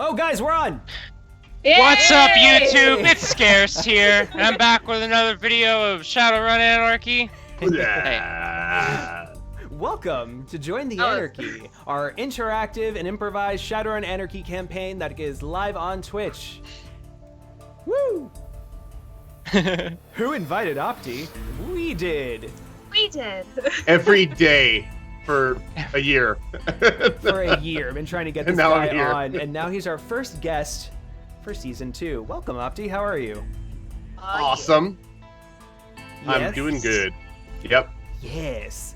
Oh, guys, we're on! Yay! What's up, YouTube? It's Scarce here, and I'm back with another video of Shadowrun Anarchy. Welcome to Join the Anarchy, our interactive and improvised Shadowrun Anarchy campaign that is live on Twitch. Woo! Who invited Opti? We did. We did. Every day for a year. For a year. I've been trying to get this guy on, and now he's our first guest for season 2. Welcome, Opti. How are you? Awesome. Yes? I'm doing good. Yep. Yes.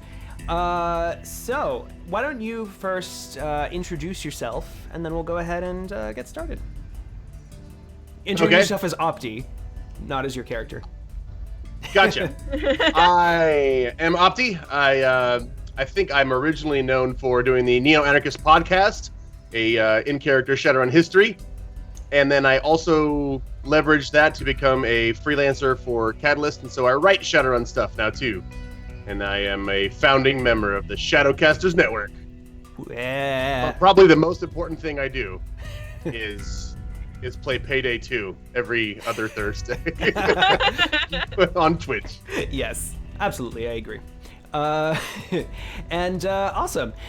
So, why don't you first introduce yourself, and then we'll go ahead and get started. Introduce yourself as Opti, not as your character. Gotcha. I am Opti. I think I'm originally known for doing the Neo-Anarchist podcast, a in-character Shadowrun history, and then I also leveraged that to become a freelancer for Catalyst, and so I write Shadowrun stuff now too. And I am a founding member of the Shadowcasters network. Yeah. Probably the most important thing I do is play Payday 2 every other Thursday on Twitch. Yes, absolutely, I agree. Awesome.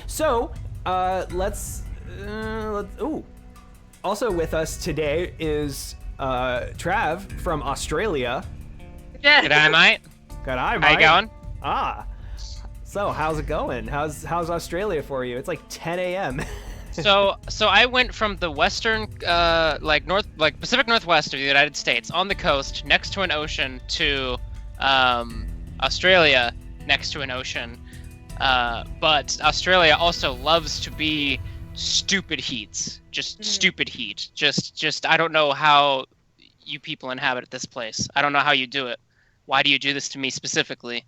So, let's also with us today is Trav from Australia. G'day, mate. G'day, mate. How you going? So how's it going? How's Australia for you? It's like 10 a.m. So I went from the western, Pacific Northwest of the United States, on the coast, next to an ocean, to Australia, next to an ocean. But Australia also loves to be stupid heats. Just stupid heat. Just I don't know how you people inhabit this place. I don't know how you do it. Why do you do this to me specifically?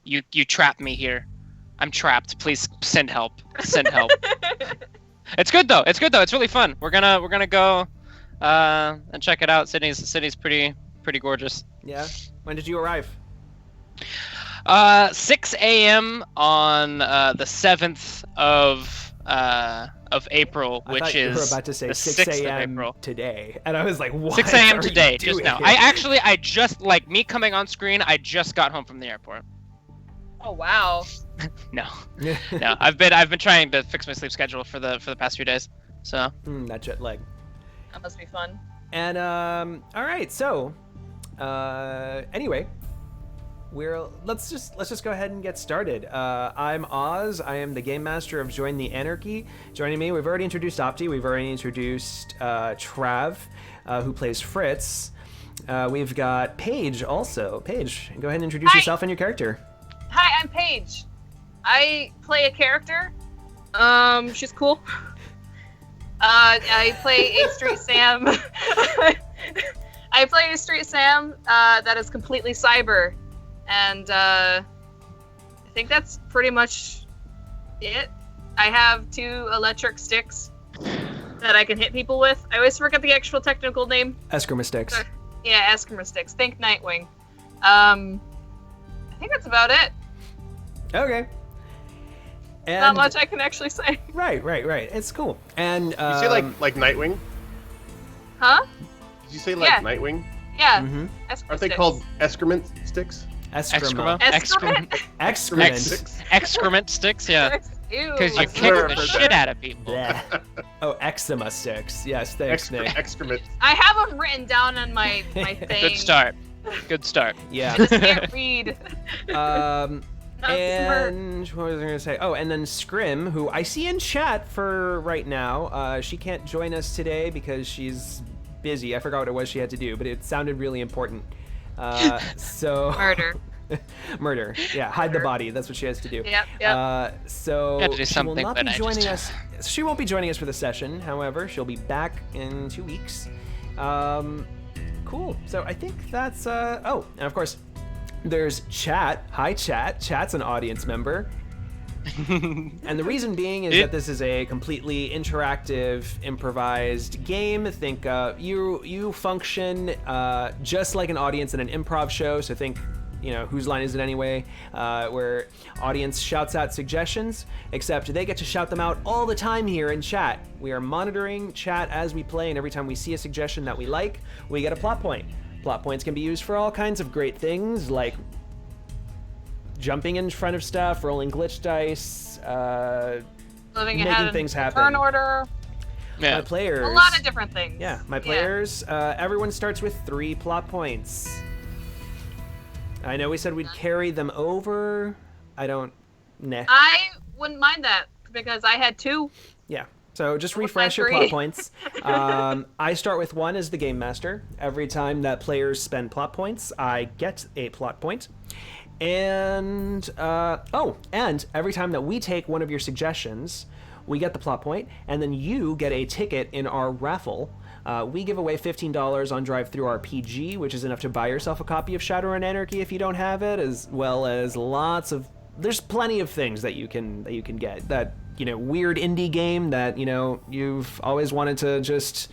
You trapped me here. I'm trapped. Please send help. Send help. It's good though. It's really fun. We're gonna go and check it out. Sydney's pretty gorgeous. Yeah. When did you arrive? 6 a.m. on the 7th of April, which I thought is you were about to say the 6 6th of a.m. April. today, and I was like, what? 6 a.m. are today, you just doing? now. I just, like, me coming on screen, I just got home from the airport. Oh wow. No, I've been trying to fix my sleep schedule for the past few days. So that jet lag. That must be fun. And all right, so anyway, let's just go ahead and get started. I'm Oz. I am the game master of Join the Anarchy. Joining me, we've already introduced Opti. We've already introduced Trav, who plays Fritz. We've got Paige also. Paige, go ahead and introduce yourself and your character. Hi, I'm Paige. I play a character. She's cool. I play a street Sam. I play a street Sam that is completely cyber, and I think that's pretty much it. I have 2 electric sticks that I can hit people with. I always forget the actual technical name. Eskrima sticks. Yeah, Eskrima sticks. Think Nightwing. I think that's about it. Okay. And not much I can actually say. Right. It's cool. And Did you say like Nightwing? Huh? Did you say like Nightwing? Yeah. Mm-hmm. Aren't they called excrement sticks? Excrement. Excrement sticks, yeah. Because you kick the shit out of people. Oh, eczema sticks. Yes, thanks, Nick. Excrement. I have them written down on my thing. Good start. Yeah. I just can't read. And what was I going to say? Oh, and then Scrim, who I see in chat for right now. She can't join us today because she's busy. I forgot what it was she had to do, but it sounded really important. So Murder. Murder. Yeah, hide the body. That's what she has to do. Yep. So Had to do she will something, not be but I joining just- us. She won't be joining us for the session. However, she'll be back in 2 weeks. Cool. So I think that's. Oh, and of course, there's Chat. Hi, Chat. Chat's an audience member. And the reason being is that this is a completely interactive, improvised game. Think you function just like an audience in an improv show. So think whose line is it anyway, where audience shouts out suggestions, except they get to shout them out all the time here in chat. We are monitoring chat as we play, and every time we see a suggestion that we like, we get a plot point. Plot points can be used for all kinds of great things, like jumping in front of stuff, rolling glitch dice, making things happen. Turn order. Yeah. My players, A lot of different things. Yeah, my players, everyone starts with 3 plot points. I know we said we'd carry them over. I wouldn't mind that because I had 2. Yeah, so just What was refresh my your 3? plot points. I start with 1 as the game master. Every time that players spend plot points, I get a plot point. And, and every time that we take one of your suggestions, we get the plot point, and then you get a ticket in our raffle. We give away $15 on Drive-Thru-RPG, which is enough to buy yourself a copy of Shadowrun Anarchy if you don't have it, as well as there's plenty of things that you can get. That, weird indie game that, you've always wanted to just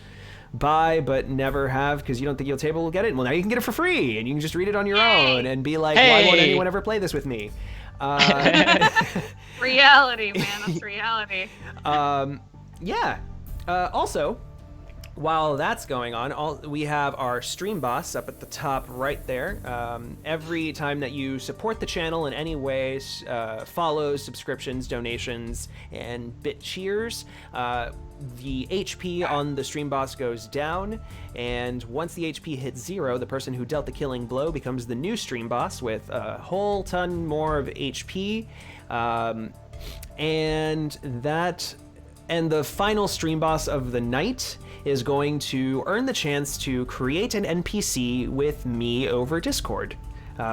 buy but never have because you don't think your table will get it. Well, now you can get it for free, and you can just read it on your own and be like, why won't anyone ever play this with me? Reality, man. That's reality. Also, while that's going on, we have our stream boss up at the top right there. Every time that you support the channel in any ways, follows, subscriptions, donations, and bit cheers, the HP on the stream boss goes down, and once the HP hits 0, the person who dealt the killing blow becomes the new stream boss with a whole ton more of HP, and the final stream boss of the night is going to earn the chance to create an NPC with me over Discord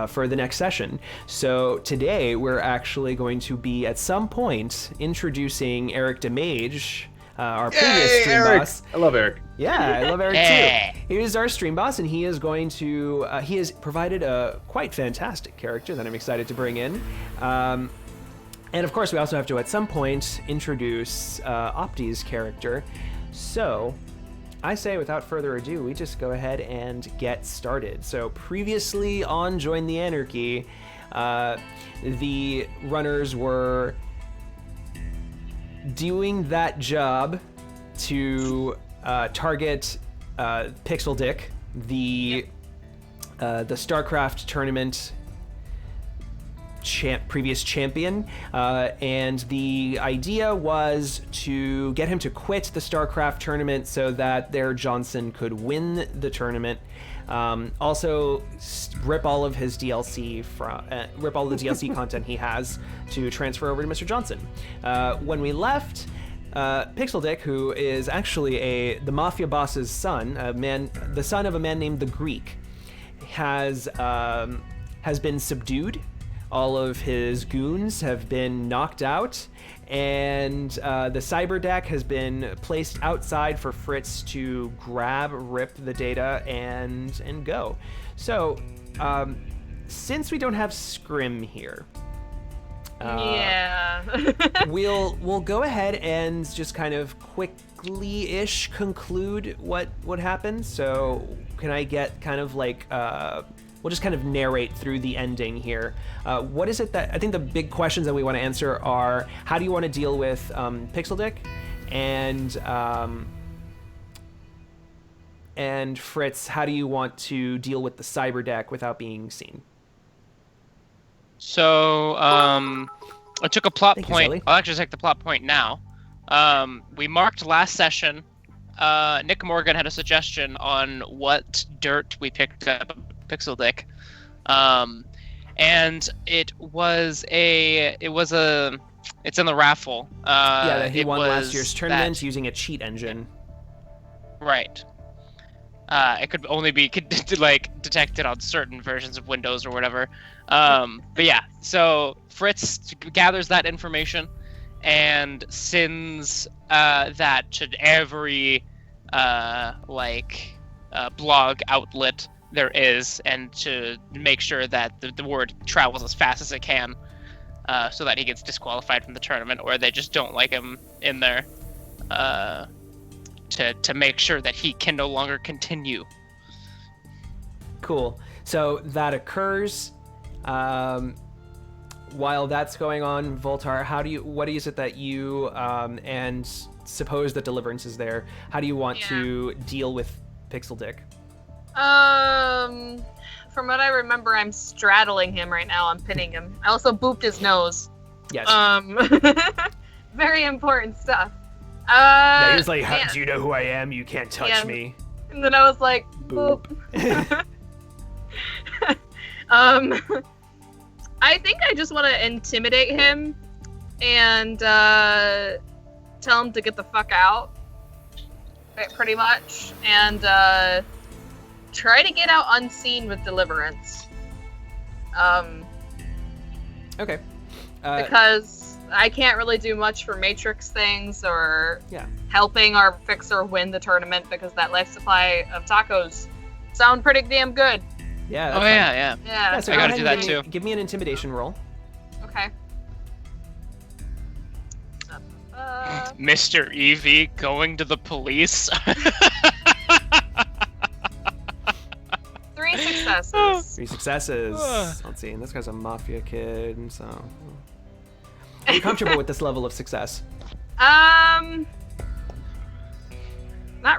for the next session. So today we're actually going to be at some point introducing Eric DeMage, our previous stream boss. I love Eric. Yeah, I love Eric too. He is our stream boss, and he is going to, he has provided a quite fantastic character that I'm excited to bring in. And of course, we also have to, at some point, introduce Opti's character. So, I say, without further ado, we just go ahead and get started. So, previously on Join the Anarchy, the runners were doing that job to target Pixel Dick, the StarCraft tournament previous champion, and the idea was to get him to quit the StarCraft tournament so that their Johnson could win the tournament. Also, rip all of his DLC rip all the DLC content he has to transfer over to Mr. Johnson. When we left, Pixel Dick, who is actually the mafia boss's son, the son of a man named the Greek, has been subdued. All of his goons have been knocked out, and the cyber deck has been placed outside for Fritz to rip the data, and go. So, since we don't have Scrim here, we'll go ahead and just kind of quickly-ish conclude what happened. So, can I get kind of like we'll just kind of narrate through the ending here. What is it that, I think the big questions that we want to answer are, how do you want to deal with Pixel Dick? And Fritz, how do you want to deal with the cyber deck without being seen? So, I took a plot Thank you, point. Zoe. I'll actually take the plot point now. We marked last session. Nick Morgan had a suggestion on what dirt we picked up Pixel Dick, and it's in the raffle. That he won last year's tournament using a cheat engine. Right. It could only be detected on certain versions of Windows or whatever. But yeah, so Fritz gathers that information and sends that to every blog outlet there is, and to make sure that the word travels as fast as it can, so that he gets disqualified from the tournament, or they just don't like him in there, to make sure that he can no longer continue. Cool. So that occurs. While that's going on, Voltar, what is it that you and suppose that Deliverance is there? How do you want to deal with Pixel Dick? From what I remember, I'm straddling him right now. I'm pinning him. I also booped his nose. Yes. Very important stuff. Yeah, he was like, do you know who I am? You can't touch me. And then I was like, boop. I think I just want to intimidate him and tell him to get the fuck out, pretty much, and try to get out unseen with Deliverance. Okay. Because I can't really do much for Matrix things or helping our fixer win the tournament because that life supply of tacos sound pretty damn good. Yeah. Oh yeah. Yeah. So I gotta go do ahead that and too. Give me an intimidation roll. Okay. Mr. Evie going to the police. 3 successes. 3 successes. Let's see. And this guy's a mafia kid, and so. Are you comfortable with this level of success? Not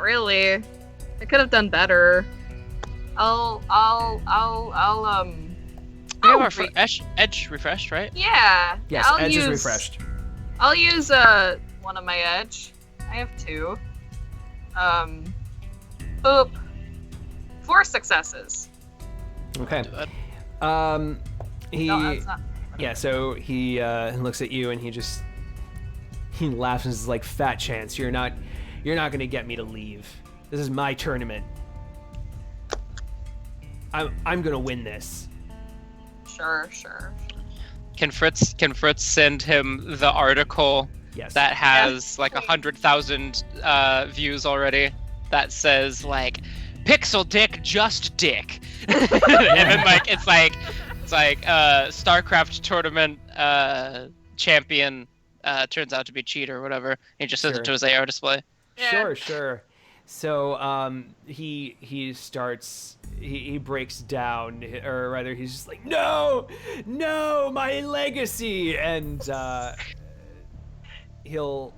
really. I could have done better. We have our edge refreshed, right? Yeah. Yes, edge is refreshed. I'll use one of my edge. I have 2. Boop. 4 successes. Okay. Do that. No, that's not. Yeah, so he looks at you and he laughs and is like, "Fat chance, you're not gonna get me to leave. This is my tournament. I'm gonna win this." Sure. Can Fritz send him the article Yes. that has like 100,000 views already? That says like, "Pixel Dick just dick," and then it's like StarCraft tournament champion turns out to be cheater or whatever. He just sends it to his AR display. Yeah. Sure. So he breaks down, or rather he's just like, no, my legacy, and he'll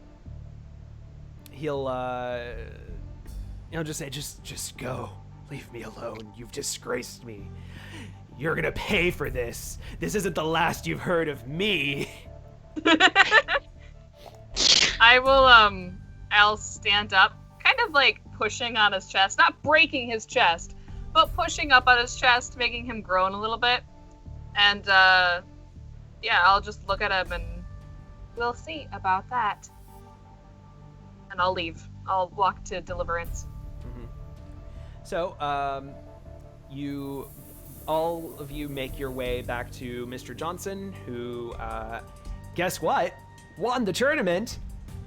just say, just go, leave me alone. You've disgraced me. You're gonna pay for this. This isn't the last you've heard of me. I'll stand up, kind of like pushing on his chest, not breaking his chest, but pushing up on his chest, making him groan a little bit. And I'll just look at him and we'll see about that. And I'll leave. I'll walk to Deliverance. Mm-hmm. So, all of you make your way back to Mr. Johnson, who, guess what? Won the tournament.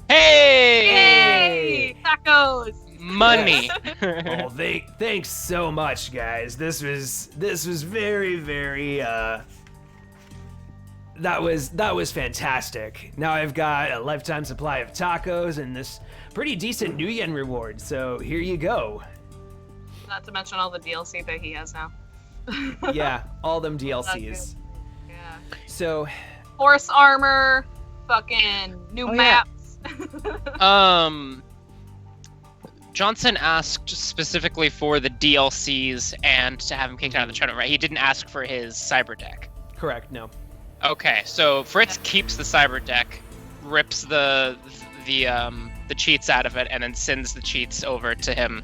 Hey! Yay! Tacos! Money. Oh, thanks so much, guys. This was very, very, that was fantastic. Now I've got a lifetime supply of tacos and this pretty decent New Yen reward, so here you go. Not to mention all the DLC that he has now. Yeah, all them DLCs. Yeah. So, horse armor, fucking new maps. Johnson asked specifically for the DLCs and to have him kicked out of the tournament, right? He didn't ask for his cyber deck. Correct, no. Okay, so Fritz keeps the cyber deck, rips the cheats out of it, and then sends the cheats over to him,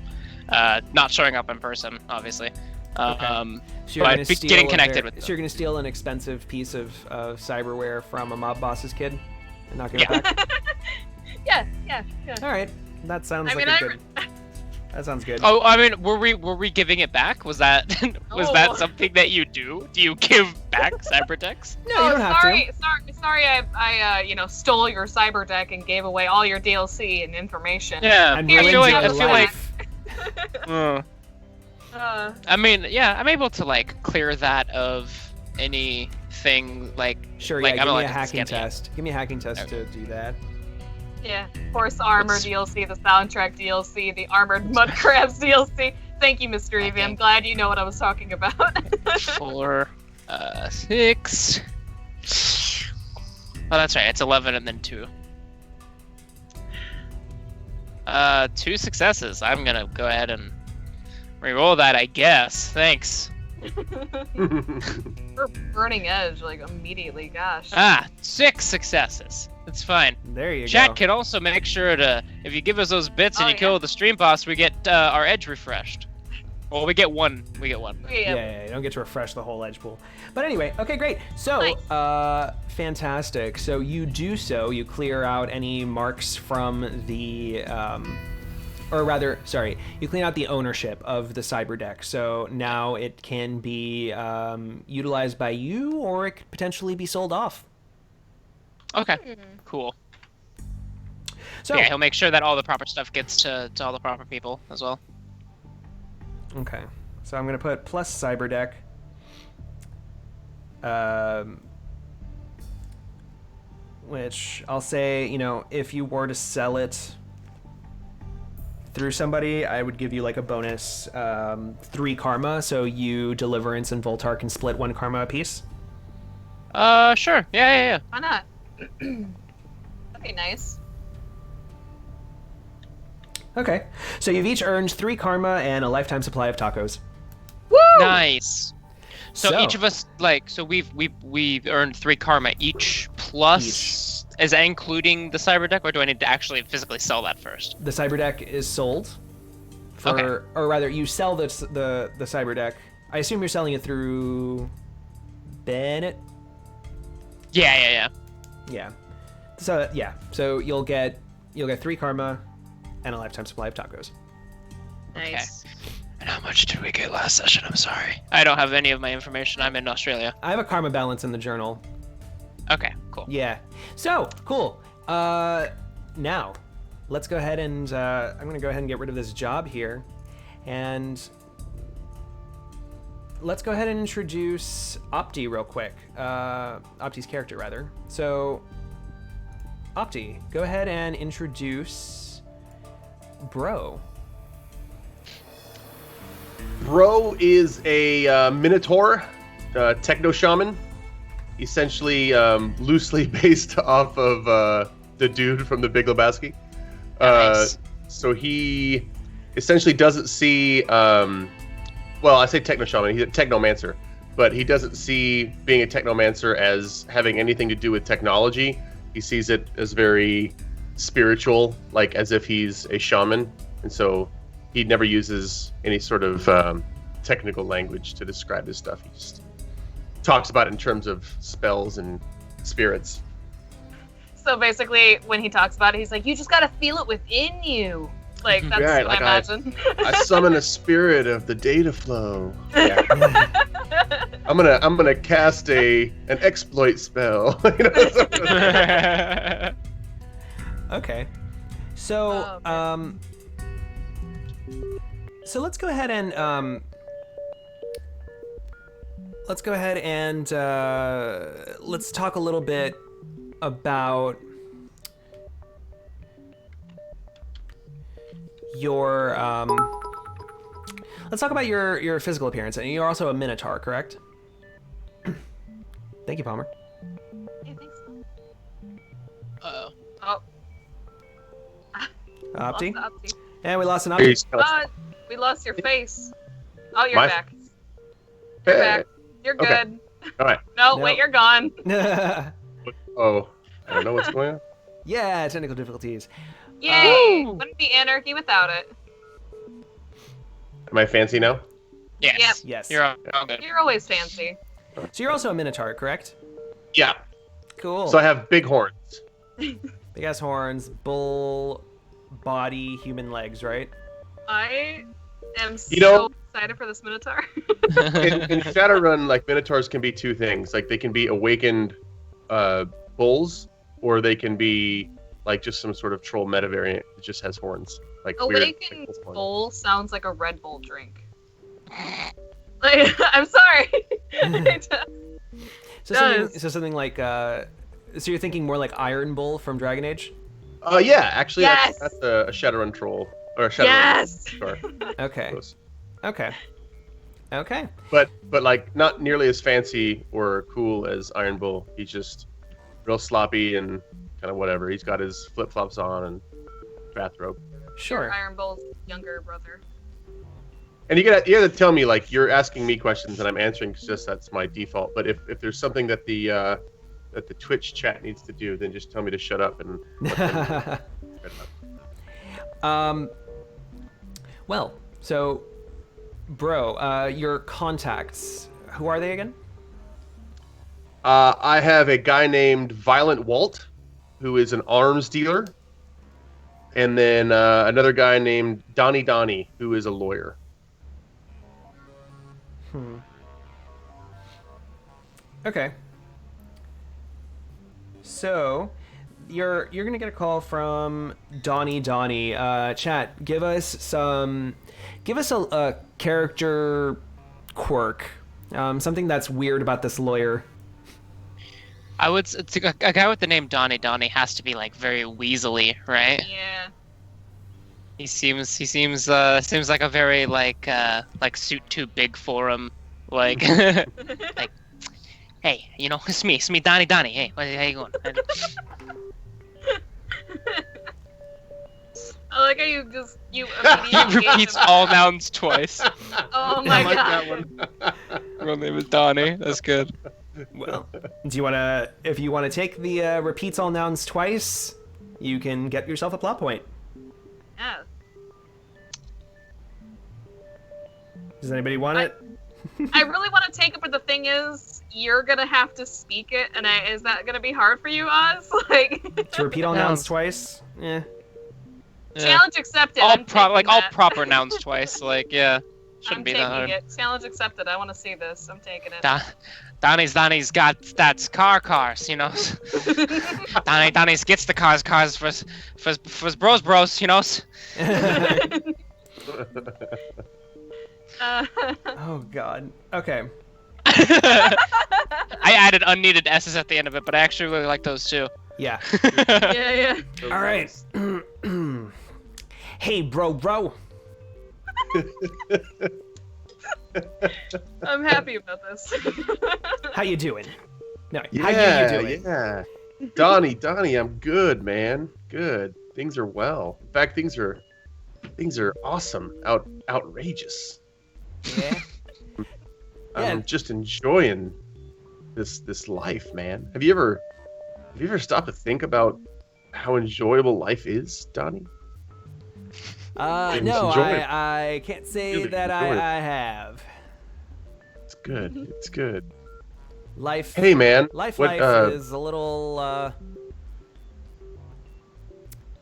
not showing up in person, obviously. Okay. So but getting connected with them. So you're gonna steal an expensive piece of cyberware from a mob boss's kid and not give it back? Yeah. All right, that sounds that sounds good. Oh, I mean, were we giving it back? Was that that something that you do? Do you give back cyber decks? No, you don't have to. Sorry, I stole your cyber deck and gave away all your DLC and information. Yeah, And I feel ruined like. your I mean, yeah, I'm able to like clear that of anything like. Sure, like, yeah. I'm Give me like a hacking scanning it. test. Give me a hacking test to do that. Yeah, horse armor DLC, the soundtrack DLC, the armored mud crabs DLC. Thank you, Mr. Evie. I'm glad you know what I was talking about. 4. 6. Oh, that's right. It's 11 and then 2. 2 successes. I'm gonna go ahead and reroll that, I guess. Thanks. We're burning edge like immediately. Gosh. 6 successes. That's fine. There you Chat go. can also make sure to, if you give us those bits and Oh, you kill the stream boss, we get our edge refreshed. Well, we get one. We get one. Yeah, you don't get to refresh the whole edge pool. But anyway, okay, great. So, Nice. fantastic. So you do so. You clear out any marks from the, or rather, sorry, you clean out the ownership of the cyber deck. So now it can be utilized by you, or it could potentially be sold off. Okay, cool. So Yeah, he'll make sure that all the proper stuff gets to all the proper people as well. okay, so I'm gonna put plus cyber deck. Which I'll say, you know, if you were to sell it through somebody, I would give you like a bonus 3 karma, so you, Deliverance, and Voltar can split 1 karma apiece. Sure. Yeah. Why not? That'd be nice. Okay, so you've each earned 3 karma and a lifetime supply of tacos. Woo! Nice. So each of us, we've earned 3 karma each, plus, is that including the cyber deck, or do I need to actually physically sell that first? The cyber deck is sold for, Okay. or rather, you sell the cyber deck. I assume you're selling it through Bennett. Yeah. Yeah. So you'll get 3 karma and a lifetime supply of tacos. Nice. And how much did we get last session? I'm sorry. I don't have any of my information. I'm in Australia. I have a karma balance in the journal. Okay, cool. Yeah. So cool. Now, let's go ahead and I'm gonna go ahead and get rid of this job here, and let's go ahead and introduce Opti real quick. Opti's character, rather. So, Opti, go ahead and introduce Bro. Bro is a minotaur, technoshaman, essentially loosely based off of the dude from the Big Lebowski. Nice. So he essentially doesn't see, well, I say technoshaman, he's a technomancer, but he doesn't see being a technomancer as having anything to do with technology. He sees it as very spiritual, like as if he's a shaman, and so he never uses any sort of technical language to describe his stuff. He just talks about it in terms of spells and spirits. So basically, when he talks about it, he's like, "You just gotta feel it within you." Like that's Right, what like I imagine. I summon a spirit of the data flow. Yeah. I'm gonna cast an exploit spell. You know? Okay. So, Oh, okay. So let's go ahead and let's talk a little bit about your let's talk about your physical appearance. And you're also a minotaur, correct? Thank you, Palmer. Hey, thanks. Uh-oh. Oh, Opti? lost the Opti. And we lost an Opti. We lost your face. Oh, you're My- back. You're Hey. back. You're good. Okay. All right. No, No. wait, you're gone. Oh, I don't know what's going on. Yeah, technical difficulties. Yay! Woo! Wouldn't be anarchy without it. Am I fancy now? Yes. Yep. Yes. You're all good. You're always fancy. So you're also a minotaur, correct? Yeah. Cool. So I have big horns. Big ass horns, bull body, human legs, right? I am so You know- excited for this Minotaur. In Shadowrun, like minotaurs can be two things. Like they can be awakened bulls, or they can be like just some sort of troll meta variant that just has horns. Like weird, Awakened like, horns. Bull sounds like a Red Bull drink. Like, I'm sorry. So something like so you're thinking more like Iron Bull from Dragon Age? Yeah, actually, Yes! that's a Shadowrun troll or a Shadowrun. Yes! Sure. Okay. Close. Okay. Okay. But like not nearly as fancy or cool as Iron Bull. He's just real sloppy and kind of whatever. He's got his flip flops on and bathrobe. Sure. Iron Bull's younger brother. And you gotta tell me, like, you're asking me questions and I'm answering because just that's my default. But if there's something that the Twitch chat needs to do, then just tell me to shut up and let them shut up. Well, so, bro, your contacts, who are they again? I have a guy named Violent Walt, who is an arms dealer, and then another guy named Donnie, who is a lawyer. Okay. So, you're gonna get a call from Donnie. Chat, give us a character quirk, something that's weird about this lawyer. It's a guy with the name Donnie has to be like very weaselly, right? Yeah. He seems like a very like suit too big for him, like like, hey, you know, it's me, Donnie. Hey, how you going? I like how you He immediately repeats all nouns twice. Oh my I like god. that one. Real name is Donnie. That's good. Well, if you want to take the repeats all nouns twice, you can get yourself a plot point. Yeah. Does anybody want it? I really want to take it, but the thing is, you're gonna have to speak it, and is that gonna be hard for you, Oz? Like To repeat all nouns twice? Eh. challenge accepted. All I'm taking all that. proper nouns twice. Like, yeah, shouldn't I'm be taking that hard. it. Challenge accepted. I want to see this. I'm taking it. Donnie's got that's cars, you know. Donnie's gets the cars for his bros, you know. Oh god. Okay. I added unneeded S's at the end of it, but I actually really like those too. Yeah. Yeah. All right. Hey, bro. I'm happy about this. How you doing? No, Yeah, how you doing? yeah. Donnie, I'm good, man. Good. Things are well. In fact, things are awesome. Outrageous. Yeah. I'm just enjoying this life, man. Have you ever stopped to think about how enjoyable life is, Donnie? No, enjoy it. I can't say Really that enjoy it. I have. It's good. It's good. Life. Hey, man. Life what, is a little.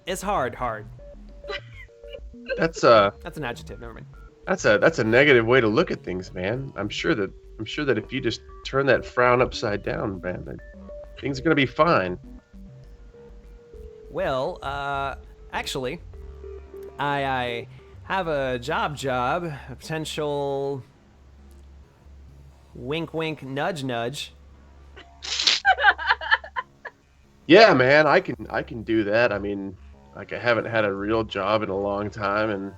It's hard. That's That's an adjective. Never mind. that's a negative way to look at things, man. I'm sure that if you just turn that frown upside down, man, that things are gonna be fine. Well, actually, I have a job, a potential wink, nudge. Yeah, man, I can do that. I mean, like, I haven't had a real job in a long time, and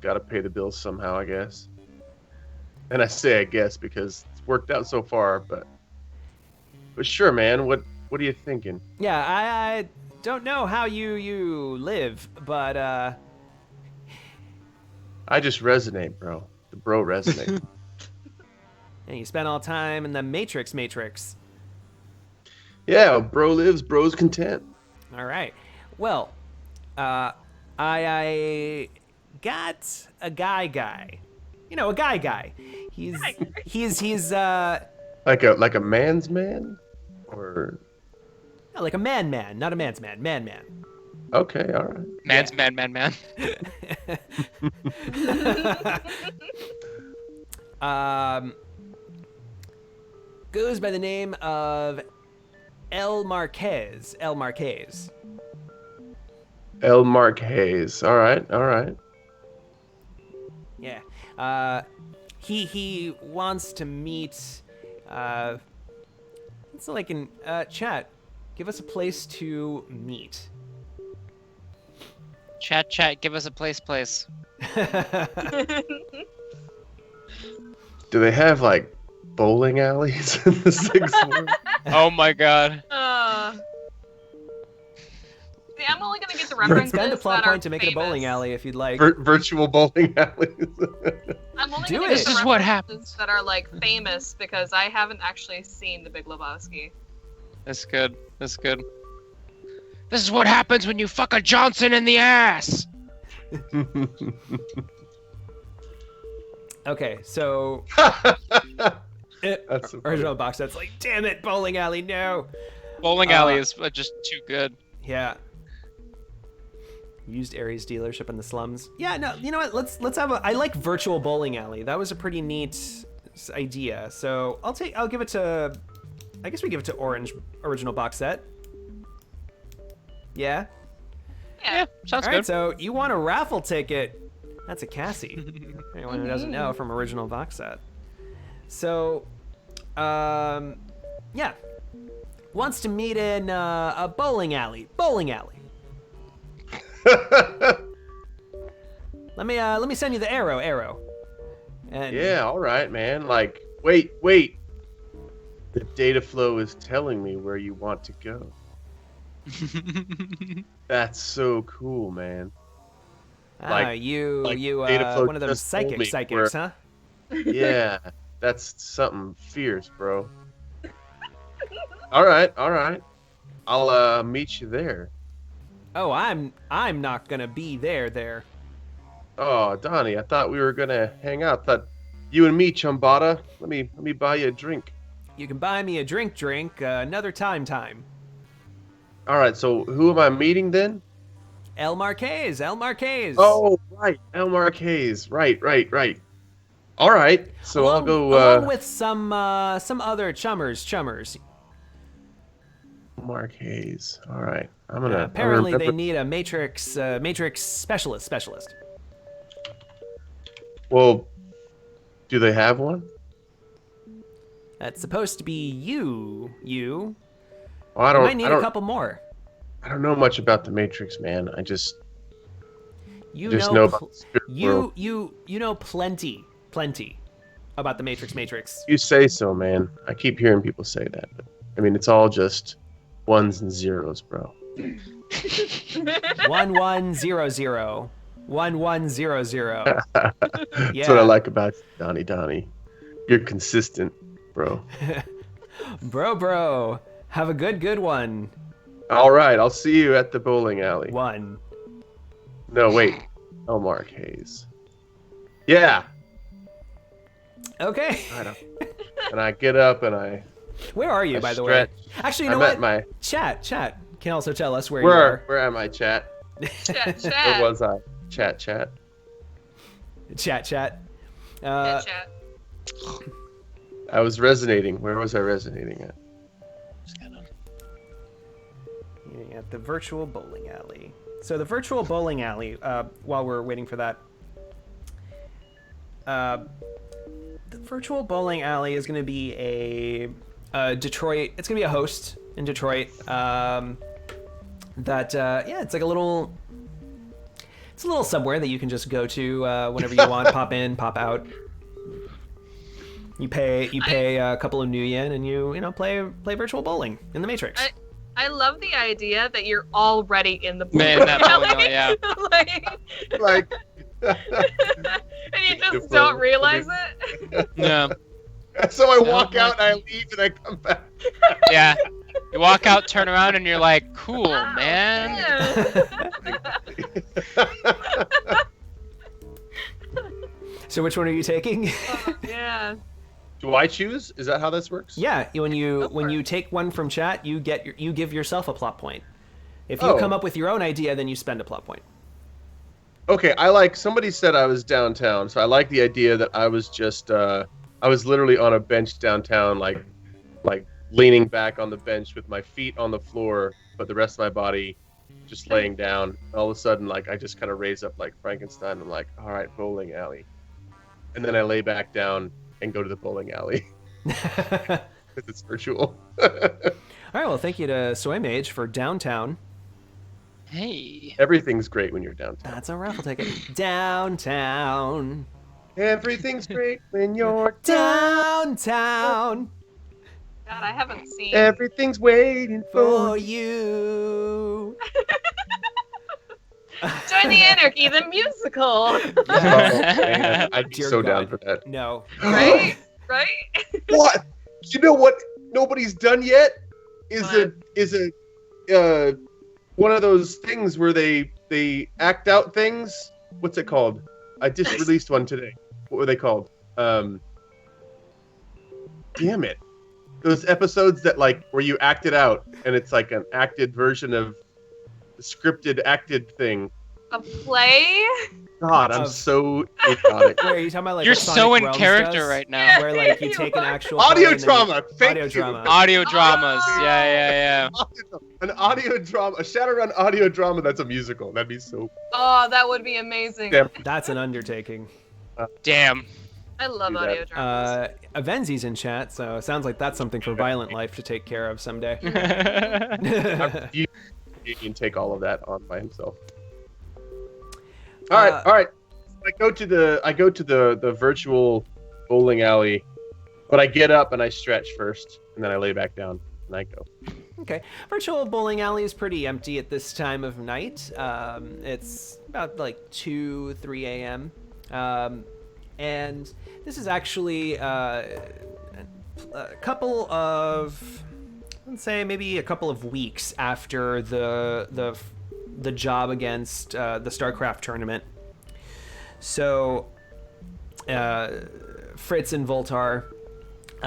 got to pay the bills somehow, I guess. And I say I guess because it's worked out so far, but sure, man. What are you thinking? Yeah, I don't know how you live, but I just resonate, bro. The bro resonate. and you spend all time in the Matrix. Yeah, bro lives, bro's content. All right. Well, I got a guy. You know, a guy. He's Like a man's man, or like a man, not a man's man. okay, all right. Man's man. Goes by the name of El Marquez. El Marquez. All right. Yeah. He wants to meet. It's like in chat. Give us a place to meet. Chat, give us a place. Do they have like bowling alleys in the sixth floor? Oh my god. See, I'm only gonna get the references Spend a plot that are point to make it a bowling famous. alley if you'd like. Virtual bowling alleys. I'm only Do gonna it. get This the is what references happens. that are like famous because I haven't actually seen The Big Lebowski. That's good. That's good. This is what happens when you fuck a Johnson in the ass. Okay, so That's so funny. original box set's like, damn it, bowling alley, no. Bowling alley is just too good. Yeah. Used Ares dealership in the slums. Yeah, no, you know what? Let's have a. I like virtual bowling alley. That was a pretty neat idea. So I'll give it to. I guess we give it to orange original box set. Yeah. Yeah. Sounds All right. good. So you want a raffle ticket? That's a Cassie. Anyone who doesn't know from original box set. So, yeah. Wants to meet in a bowling alley. Bowling alley. Let me send you the arrow. And Yeah, all right, man. Like, wait. The data flow is telling me where you want to go. That's so cool, man. Like data flow one of those just told me psychics, where- huh? Yeah, that's something fierce, bro. All right. I'll meet you there. Oh, I'm not gonna be there. Oh, Donnie, I thought we were gonna hang out. Thought you and me, Chumbada. Let me buy you a drink. You can buy me a drink, another time. All right, so who am I meeting then? El Marquez. Oh, right, El Marquez. Right. All right, so I'll go. Along with some other chummers. Marquez. All right, I'm gonna. Apparently, I'm they gonna need a matrix specialist. Well, do they have one? That's supposed to be you. Well, I You don't. might need I don't. a couple more. I don't know much about the Matrix, man. I just You know know, about the spirit world. you know plenty about the Matrix. You say so, man. I keep hearing people say that, but I mean, it's all just ones and zeros, bro. 1100. 1100. That's what I like about you, Donnie. You're consistent, bro. Bro. Have a good one. All right, I'll see you at the bowling alley. One. No, wait. El Marquez. Yeah. Okay. And I get up and I. Where are you, I by the way? stretch. Actually, you know I'm what? at my. Chat can also tell us where you are. Where am I, chat? Chat. Where was I? Chat. Chat. Chat. I was resonating. Where was I resonating at? At the virtual bowling alley. So the virtual bowling alley, while we're waiting for that, the virtual bowling alley is going to be a Detroit. It's going to be a host in Detroit. It's like a little. It's a little somewhere that you can just go to whenever you want. Pop in, pop out. You pay a couple of new yen, and you play virtual bowling in the Matrix. I love the idea that you're already in the Man, bowling that bowling alley. alley, yeah. Like. And you just don't realize it. Yeah. So I walk out and I leave and I come back. Yeah. You walk out, turn around, and you're like, cool, Oh, man. So which one are you taking? Yeah. Do I choose? Is that how this works? Yeah, when you take one from chat, you give yourself a plot point. If you come up with your own idea, then you spend a plot point. Okay, somebody said I was downtown, so I like the idea that I was just I was literally on a bench downtown, like leaning back on the bench with my feet on the floor, but the rest of my body just laying down. All of a sudden, I just kind of raise up like Frankenstein. I'm like, all right, bowling alley, and then I lay back down and go to the bowling alley because it's virtual. All right, well, thank you to Soy Mage for downtown. Hey. Everything's great when you're downtown. That's a raffle ticket. Downtown. Everything's great when you're Downtown God, I haven't seen. Everything's waiting for for you. Join the Anarchy, the musical. Oh, man, I'd be Dear so God. down for that. No. Right? Right? What? You know what nobody's done yet? Is What? one of those things where they act out things? What's it called? I just released one today. What were they called? Damn it. Those episodes that like where you act it out and it's like an acted version of the scripted acted thing. A play? God, I'm Of- so idiotic. Wait, are you talking about like You're what so Sonic in Realms character does? right now. Where like you You take an are. actual play Audio and then drama. Thank audio you. drama. Audio dramas. Oh. Yeah. An audio drama, a Shadowrun audio drama that's a musical. That'd be so. Oh, that would be amazing. Yeah. That's an undertaking. Damn. I love Do that. audio dramas. Avenzi's in chat, so it sounds like that's something for Violent Life to take care of someday. You can take all of that on by himself. All right. I go to the virtual bowling alley, but I get up and I stretch first, and then I lay back down and I go. Okay. Virtual bowling alley is pretty empty at this time of night. It's about like 2, 3 a.m. And this is actually a couple of, let's say maybe a couple of weeks after the job against the StarCraft tournament. So Fritz and Voltar,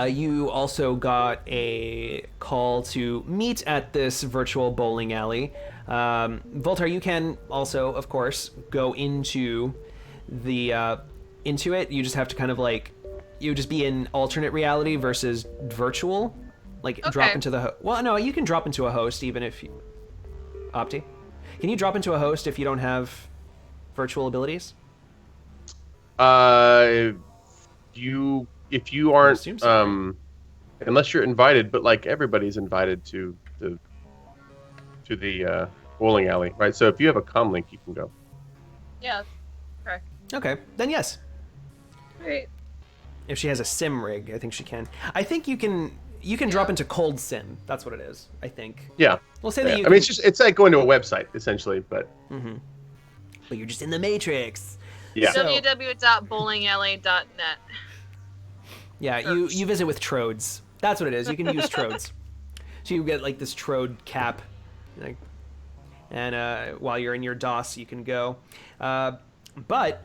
you also got a call to meet at this virtual bowling alley. Voltar, you can also, of course, go into it. You just have to kind of like, you just be in alternate reality versus virtual. Like drop Okay. into the well, no, you can drop into a host even if you Opti. Can you drop into a host if you don't have virtual abilities? If you aren't assume so. unless you're invited, but like everybody's invited to the bowling alley, right? So if you have a comm link, you can go. Yeah, correct. Okay, then yes. Great. If she has a sim rig, I think she can. I think you can drop into cold sim. That's what it is, I think. Yeah. We'll say that Yeah. you I mean, it's like going to a website essentially, but but you're just in the Matrix. yeah. So- www.bowlingalley.net. Yeah, you visit with Trodes. That's what it is. You can use Trodes. So you get like this Trode cap, like, and while you're in your DOS, you can go. But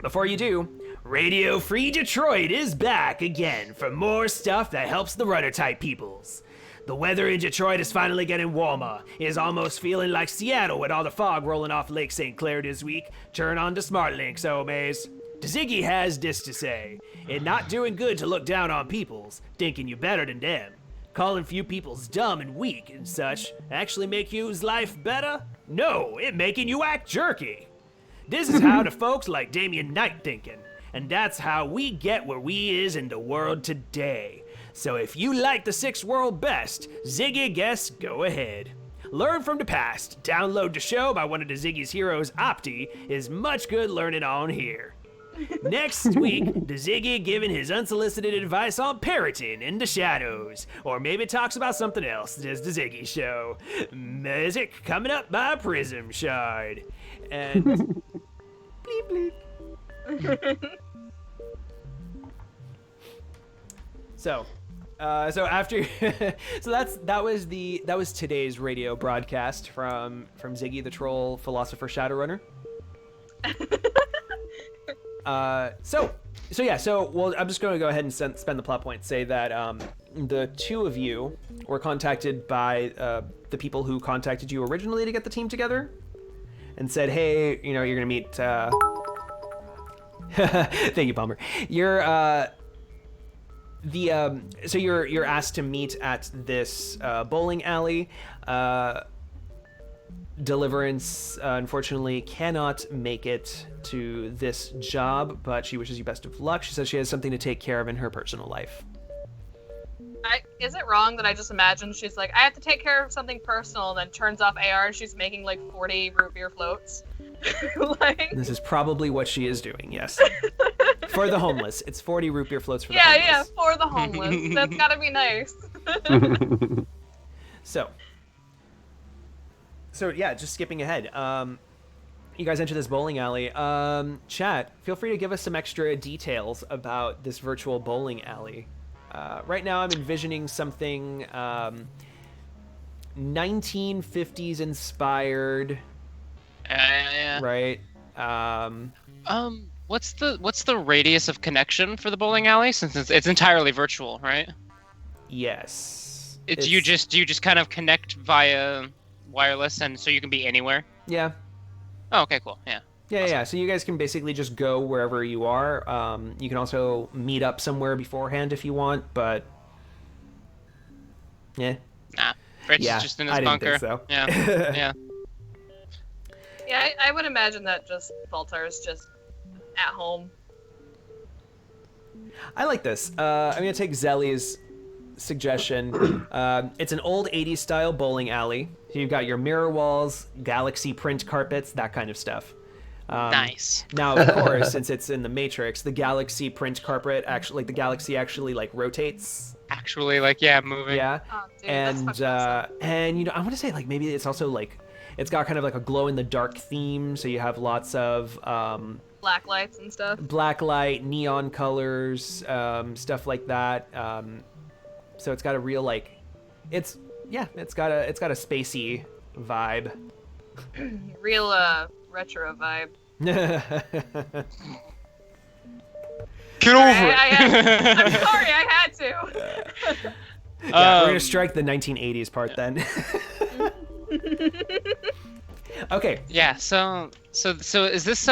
before you do, Radio Free Detroit is back again for more stuff that helps the runner type peoples. The weather in Detroit is finally getting warmer. It is almost feeling like Seattle with all the fog rolling off Lake St. Clair this week. Turn on to SmartLink, so Maze. Ziggy has this to say. It not doing good to look down on peoples, thinking you better than them. Calling few peoples dumb and weak and such actually make you's life better? No, it making you act jerky. This is how the folks like Damien Knight thinking, and that's how we get where we is in the world today. So if you like the sixth world best, Ziggy guess go ahead. Learn from the past. Download the show by one of the Ziggy's heroes, Opti, is much good learning on here. Next week, the Ziggy giving his unsolicited advice on parroting in the shadows, or maybe talks about something else. There's the Ziggy show. Music coming up by Prism Shard. And bleep bleep. So after that was today's radio broadcast from Ziggy the Troll Philosopher Shadowrunner. Well, I'm just going to go ahead and spend the plot point. Say that the two of you were contacted by the people who contacted you originally to get the team together, and said, "Hey, you're going to meet." Thank you, Palmer. You're you're asked to meet at this bowling alley. Deliverance, unfortunately, cannot make it to this job, but she wishes you best of luck. She says she has something to take care of in her personal life. Is it wrong that I just imagined she's like, I have to take care of something personal, then turns off AR and she's making like 40 root beer floats? Like, This is probably what she is doing, yes. For the homeless. It's 40 root beer floats for the Yeah, homeless. yeah, for the homeless. That's gotta be nice. So yeah, just skipping ahead. You guys enter this bowling alley. Chat, feel free to give us some extra details about this virtual bowling alley. Right now, I'm envisioning something 1950s inspired. Yeah. Right. What's the radius of connection for the bowling alley? Since it's entirely virtual, right? Yes. Do you just kind of connect via wireless, and so you can be anywhere? Yeah. Oh, okay, cool. Yeah. Yeah, Awesome. yeah. So you guys can basically just go wherever you are. You can also meet up somewhere beforehand if you want, but yeah. Nah, Fritz Yeah, is just in his I didn't bunker. think so. Yeah. Yeah. Yeah, I would imagine that just Baltar's just at home. I like this. I'm gonna take Zelly's suggestion. It's an old 80s style bowling alley. So you've got your mirror walls, galaxy print carpets, that kind of stuff. Nice. Now, of course, since it's in the Matrix, the galaxy print carpet actually, like the galaxy actually like rotates. Actually, like, yeah, moving. Yeah. Oh, dude, that's fucking awesome. And you know, I want to say like maybe it's also like it's got kind of like a glow in the dark theme, so you have lots of Black lights and stuff. black light, neon colors, stuff like that. So it's got a real like, it's got a spacey vibe. Real retro vibe. Get Sorry, over it. I'm sorry, I had to. Yeah, we're gonna strike the 1980s part then. Okay. Yeah. So is this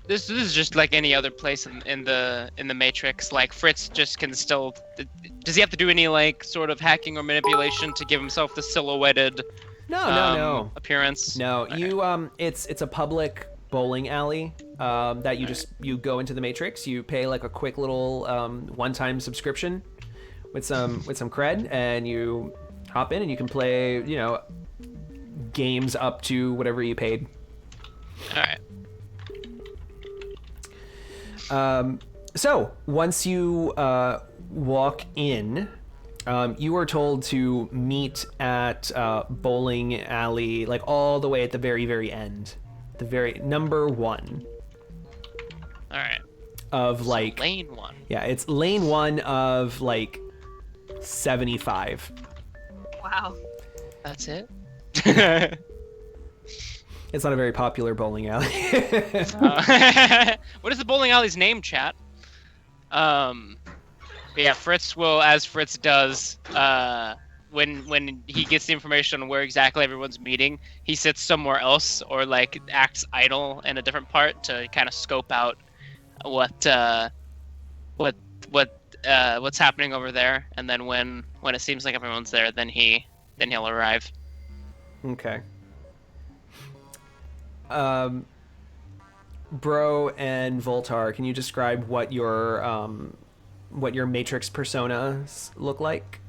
This is just like any other place in the Matrix. Like Fritz just can still. Does he have to do any like sort of hacking or manipulation to give himself the silhouetted No. appearance? No, Okay. you it's a public bowling alley that you go into the Matrix. You pay like a quick little one-time subscription with some cred, and you hop in and you can play games up to whatever you paid. All right. So once you walk in, you are told to meet at bowling alley, like all the way at the very, very end, the very number 1 All right. of like So lane 1. Yeah, it's lane 1 of like 75. Wow. That's it. It's not a very popular bowling alley. What is the bowling alley's name, chat? But yeah, Fritz will, as Fritz does, when he gets the information on where exactly everyone's meeting, he sits somewhere else or like acts idle in a different part to kind of scope out what's happening over there, and then when it seems like everyone's there, then he'll arrive. Okay. Bro and Voltar, can you describe what your Matrix personas look like?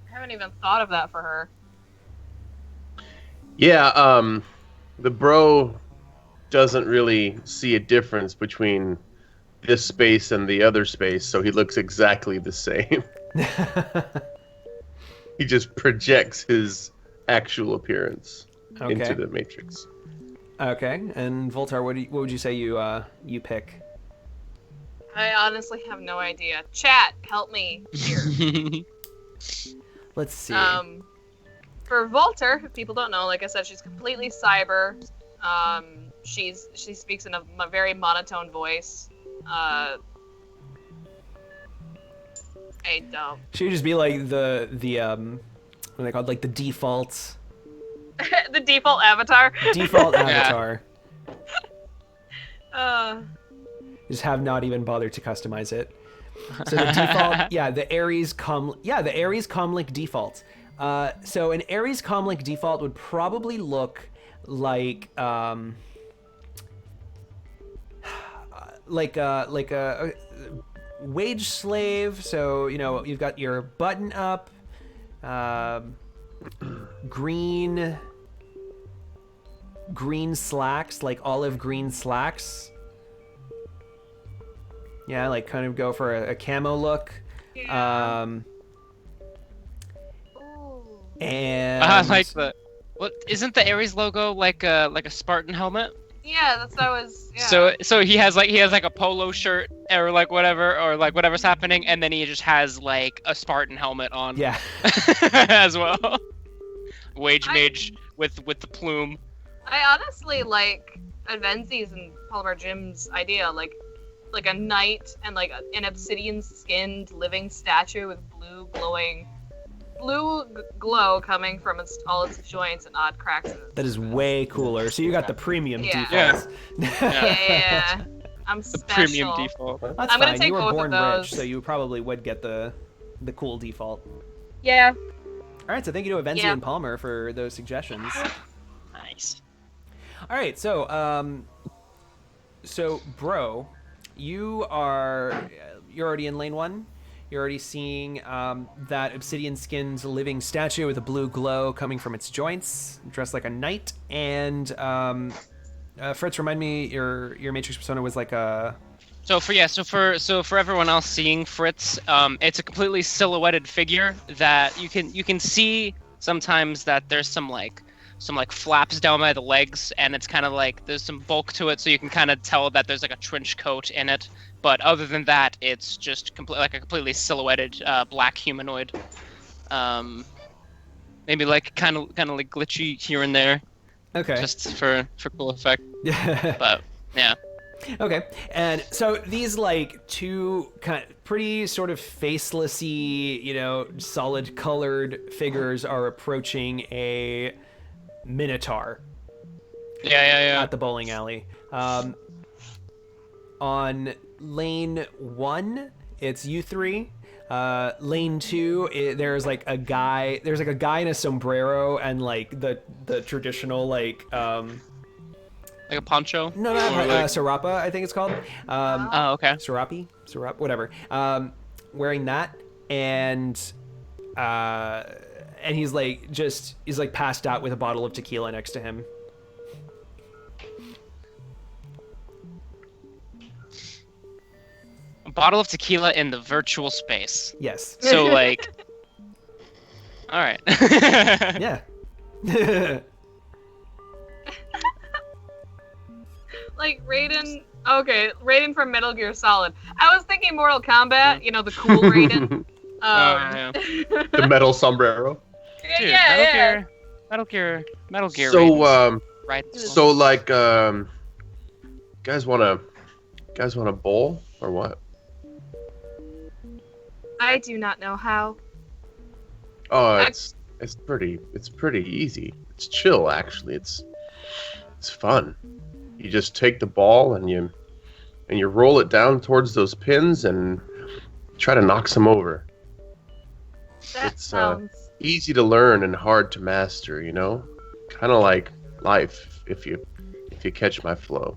I haven't even thought of that for her. Yeah, the bro doesn't really see a difference between this space and the other space, so he looks exactly the same. He just projects his actual appearance into the Matrix. Okay, and Voltar, what would you say you pick? I honestly have no idea. Chat, help me here. Let's see. For Volter, if people don't know, like I said, she's completely cyber. She speaks in a very monotone voice. I don't. She would just be like the what are they called? Like the default The default avatar. avatar. Uh, Just have not even bothered to customize it. So the default, the Ares comlink default. So an Ares comlink default would probably look like a wage slave. So you've got your button up, green slacks, like olive green slacks. Yeah, like kind of go for a camo look. Yeah. And I like the. What isn't the Ares logo like a Spartan helmet? Yeah, that's what I was. Yeah. So he has like a polo shirt or like whatever or like whatever's happening, and then he just has like a Spartan helmet on. yeah. as well. Wage mage with the plume. I honestly like Advenzi's and Palomar Jim's idea, like a knight and like an obsidian-skinned living statue with blue glow coming from all its joints and odd cracks in it. That is way cooler. So you got the premium Yeah. defaults. Yeah. I'm The special. premium default. That's I'm gonna fine. take You were both of born those. rich, so you probably would get the cool default. Yeah. All right, so thank you to Avenzi Yeah. and Palmer for those suggestions. Nice. All right, so bro, you're already in lane 1. You're already seeing that obsidian-skinned living statue with a blue glow coming from its joints, dressed like a knight. And Fritz, remind me, your Matrix persona was like a. So for everyone else seeing Fritz, it's a completely silhouetted figure that you can see sometimes that there's some flaps down by the legs, and it's kind of like there's some bulk to it, so you can kind of tell that there's like a trench coat in it. But other than that, it's just like a completely silhouetted black humanoid. Maybe like kind of like glitchy here and there, Okay. just for cool effect. But yeah. Okay, and so these like two kind of pretty sort of facelessy, solid colored figures are approaching a minotaur Yeah. at the bowling alley. On lane 1, it's you three. Lane 2, there's like a guy in a sombrero and like the traditional like Like a poncho? no, Sarapa, I think it's called. Oh, okay. Sarap, whatever. Wearing that, and he's like passed out with a bottle of tequila next to him. A bottle of tequila in the virtual space. Yes. So like, all right. Yeah. Like Raiden. Okay, Raiden from Metal Gear Solid. I was thinking Mortal Kombat. The cool Raiden. Yeah. The metal sombrero. Dude, yeah. Metal Gear. So, Raidens, right? So like, guys wanna bowl or what? I do not know how. Oh, it's pretty easy. It's chill actually. It's fun. You just take the ball and you roll it down towards those pins and try to knock some over. That It's sounds. easy to learn and hard to master, kind of like life if you catch my flow.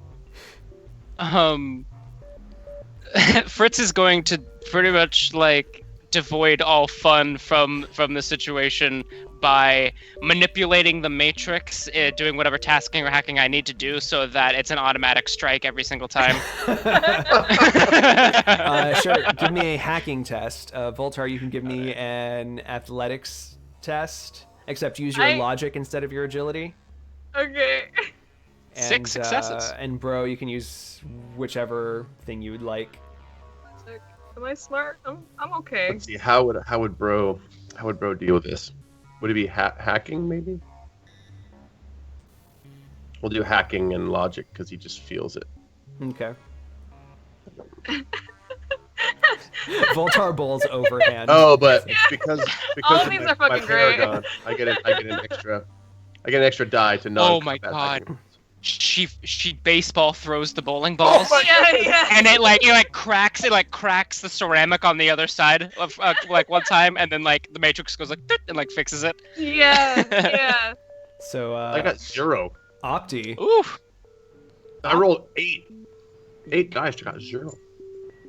Fritz is going to pretty much like devoid all fun from the situation by manipulating the matrix, doing whatever tasking or hacking I need to do so that it's an automatic strike every single time. Sure. Give me a hacking test. Voltar, you can give me an athletics test, except use your logic instead of your agility. Okay. And, 6 successes. And bro, you can use whichever thing you would like. Am I smart? I'm okay. Let's see, how would bro deal with this? Would it be hacking maybe? We'll do hacking and logic because he just feels it. Okay. Voltar bowls overhand. Oh, but because All of of these my are fucking great. Paragon, I get an extra die to non. Oh my god. She baseball throws the bowling balls. Oh my Yeah. And it cracks the ceramic on the other side of like one time, and then like the matrix goes like "Doot," and like fixes it. Yeah. So I got 0. Opti. Ooh. I rolled 8. 8 dice. I got 0.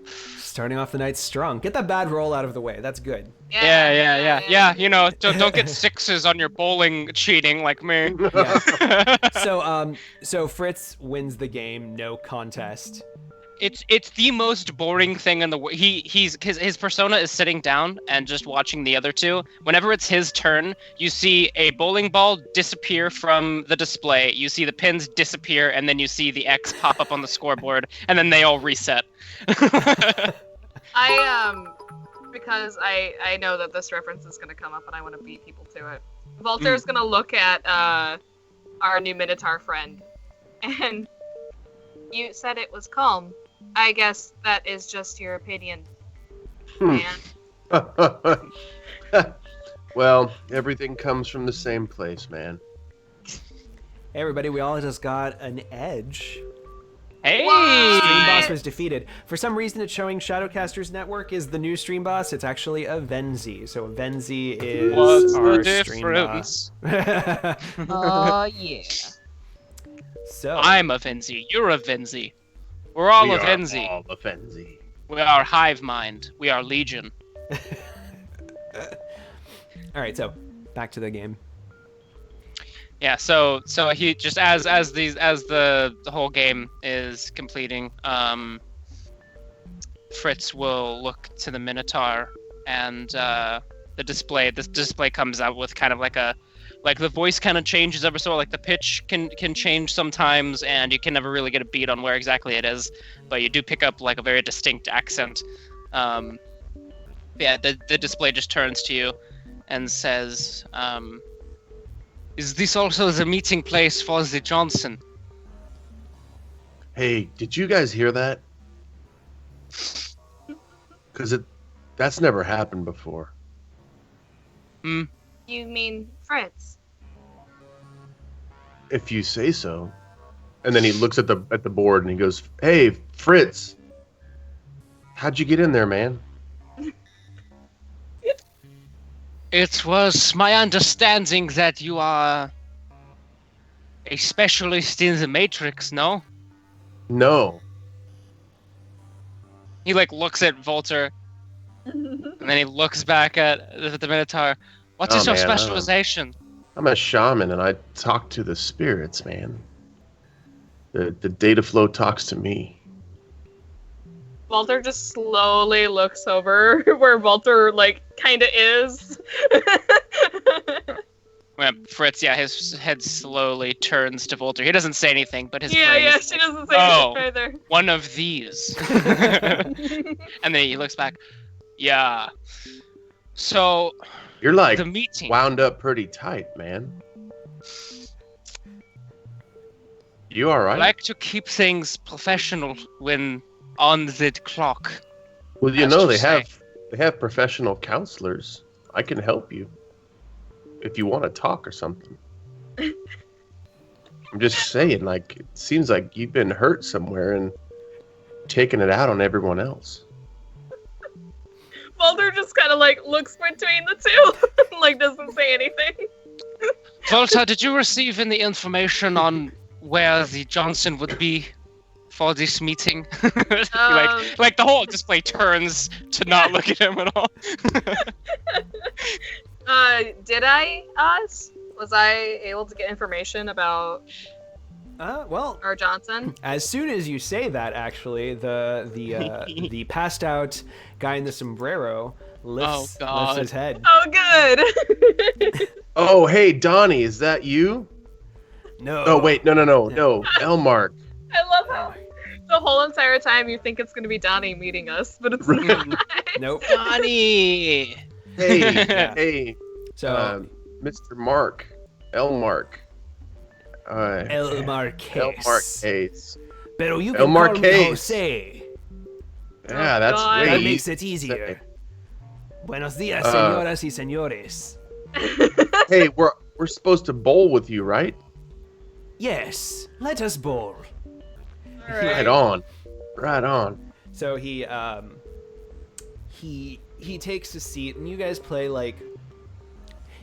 Starting off the night strong. Get that bad roll out of the way. That's good. Yeah. Don't get 6s on your bowling cheating like me. Yeah. So Fritz wins the game, no contest. It's the most boring thing in the world. His persona is sitting down and just watching the other two. Whenever it's his turn, you see a bowling ball disappear from the display. You see the pins disappear, and then you see the X pop up on the scoreboard, and then they all reset. Because I know that this reference is gonna come up, and I want to beat people to it. Volter's gonna look at our new Minotaur friend, and you said it was calm. I guess that is just your opinion, man. Well, everything comes from the same place, man. Hey everybody, we all just got an edge. Hey! Stream boss was defeated. For some reason, it's showing Shadowcasters Network is the new stream boss. It's actually a Venzi. So a Venzi is What's our the stream difference? boss. Oh, yeah. So I'm a Venzi. You're a Venzi. We're all We a are Venzi. all a Venzi. We are hive mind. We are legion. all right, so back to the game. Yeah, so he just as the whole game is completing, Fritz will look to the Minotaur, and the display comes out with kind of like the voice kind of changes ever so, like the pitch can change sometimes, and you can never really get a beat on where exactly it is, but you do pick up like a very distinct accent. Yeah, the display just turns to you and says, is this also the meeting place for the Johnson? Hey, did you guys hear that? Because that's never happened before. You mean Fritz? If you say so. And then he looks at the board and he goes, "Hey, Fritz, how'd you get in there, man?" It was my understanding that you are a specialist in the Matrix, no? No. He like looks at Volter, and then he looks back at the Minotaur. What is Oh, your man, specialization? I'm a shaman and I talk to the spirits, man. The data flow talks to me. Walter just slowly looks over where Walter, like, kind of is. Well, Fritz, yeah, his head slowly turns to Volter. He doesn't say anything, but his Yeah, brain yeah, is she like, doesn't say "Oh, anything either. one of these." And then he looks back. Yeah. So, You're like the meeting. wound up pretty tight, man. You all I right? like to keep things professional when on the clock. Well, you as know to they say. have professional counselors. I can help you if you want to talk or something. I'm just saying, like, it seems like you've been hurt somewhere and taking it out on everyone else. Walter just kind of, like, looks between the two. Like, doesn't say anything. Volta, did you receive any information on where the Johnson would be for this meeting? like the whole display turns to not look at him at all. Did I, Oz? Was I able to get information about Well, our Johnson? as soon as you say that, actually, the passed out guy in the sombrero lifts his head. Oh, good! Oh, hey, Donnie, is that you? No. Oh, wait, no, Elmark. I love how the whole entire time you think it's going to be Donnie meeting us, but it's not. Nope. Johnny! Hey, Yeah. hey, So Mr. Mark, Elmark. El Marquez. Elmark Hayes. Pero you El can call me Marquez. Jose. Yeah, that's God. way That easy makes it to easier. say. Buenos dias, señoras y señores. Hey, we're supposed to bowl with you, right? Yes, let us bowl. Right on. Right on. So he takes a seat, and you guys play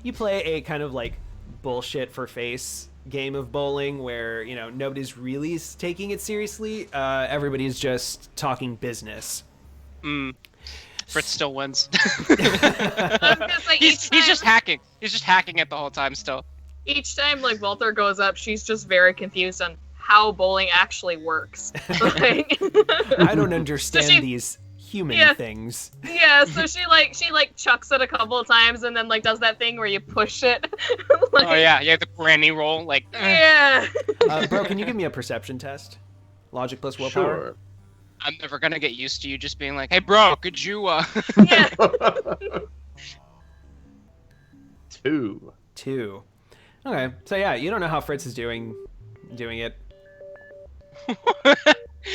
a kind of like bullshit for face game of bowling where, you know, nobody's really taking it seriously. Everybody's just talking business. Fritz still wins. Like, he's just hacking. He's just hacking it the whole time still. Each time, like, Walter goes up, she's just very confused on how bowling actually works. Like, I don't understand she- these human Yeah. things. yeah, so she chucks it a couple of times and then like does that thing where you push it. Like, Oh yeah, the granny roll, like. Yeah. Bro, can you give me a perception test? Logic plus willpower. Sure. I'm never gonna get used to you just being like, "Hey, bro, could you?" Yeah. 2. 2. Okay, so yeah, you don't know how Fritz is doing it.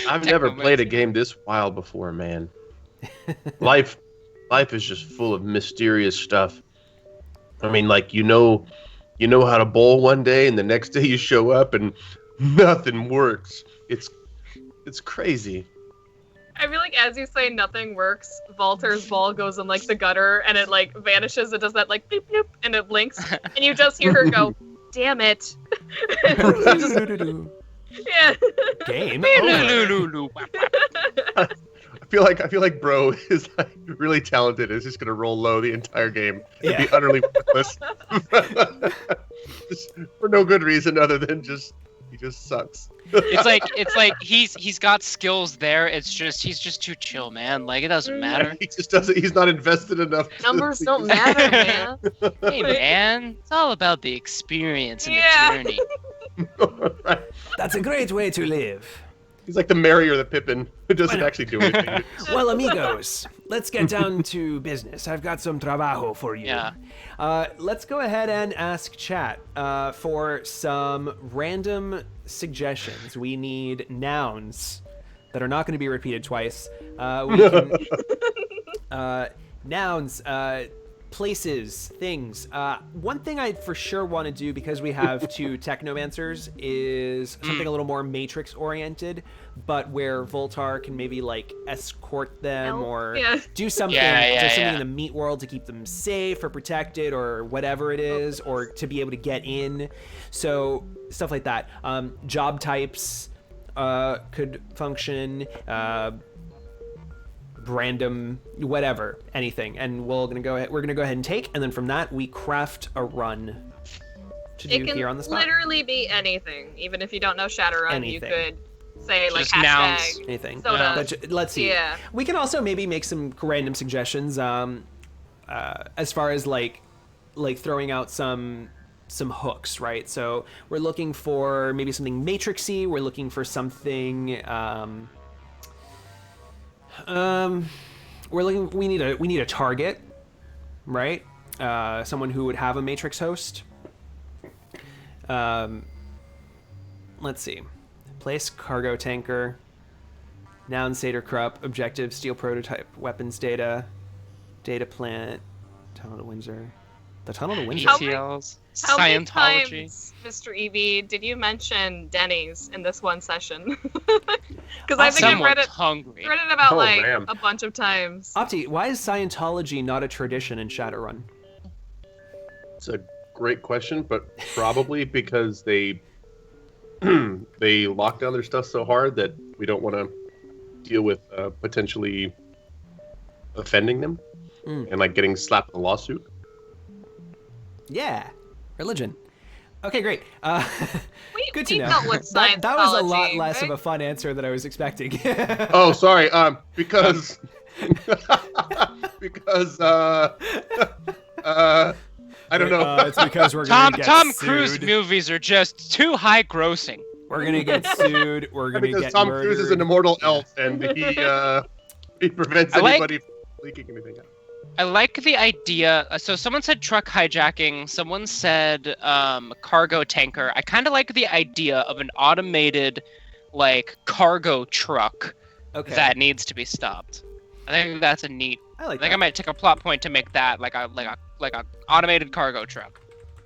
I've never played a game this wild before, man. Life is just full of mysterious stuff. I mean, like you know how to bowl one day, and the next day you show up and nothing works. It's crazy. I feel like as you say nothing works, Walter's ball goes in like the gutter and it like vanishes. It does that like beep beep and it blinks, and you just hear her go, "Damn it!" Yeah. Game. I feel like Bro is like really talented. Is just gonna roll low the entire game and Yeah. be utterly worthless Just for no good reason other than he just sucks. It's like he's got skills there. It's just he's just too chill, man. Like it doesn't matter. He just doesn't. He's not invested enough. Numbers don't matter, man. Hey man, it's all about the experience and Yeah. the journey. Right. That's a great way to live. He's like the Mary or the Pippin who doesn't Bueno. actually do anything. Well, amigos, let's get down to business. I've got some trabajo for you. Yeah. Let's go ahead and ask chat for some random suggestions. We need nouns that are not going to be repeated twice. We can, nouns, places, things. One thing I for sure want to do, because we have 2 technomancers, is something a little more matrix oriented, but where Voltar can maybe like escort them Help? or Yeah. do something, in the meat world to keep them safe or protected or whatever it is, or to be able to get in. So stuff like that. Job types could function. Random, whatever, anything, and we're gonna go ahead and take, and then from that we craft a run to do It can here on the spot. literally be anything. Even if you don't know Shadowrun, you Anything. could say like Just hashtag. nouns. Anything. Soda. But let's see. Yeah. We can also maybe make some random suggestions. As far as like throwing out some hooks, right? So we're looking for maybe something matrixy. We're looking for something. We need a target, right? Someone who would have a matrix host. Let's see. Place cargo tanker. Noun Satyr Krupp. Objective steel prototype. Weapons data. Data plant. Tunnel to Windsor. The tunnel to Windsor. How many- ETLs, How many Scientology. times, Mr. Evie, did you mention Denny's in this one session? Because I think I've Someone's read it hungry. about Oh, like man. a bunch of times. Opti, why is Scientology not a tradition in Shadowrun? It's a great question, but probably because they they lock down their stuff so hard that we don't want to deal with potentially offending them and like getting slapped with a lawsuit. Yeah, religion. Okay, great. Good to we know. dealt with That was a lot Scientology, less of right? a fun answer than I was expecting. Oh, sorry. Because because I don't know. It's because we're gonna get Tom sued. Cruise movies are just too high grossing. We're gonna get sued. We're gonna because get Tom murdered. Cruise is an immortal elf, and he prevents I like- anybody from leaking anything out. I like the idea. So someone said truck hijacking. Someone said cargo tanker. I kind of like the idea of an automated, like cargo truck Okay. that needs to be stopped. I think that's a neat. I like I think that. I might take a plot point to make that like a automated cargo truck.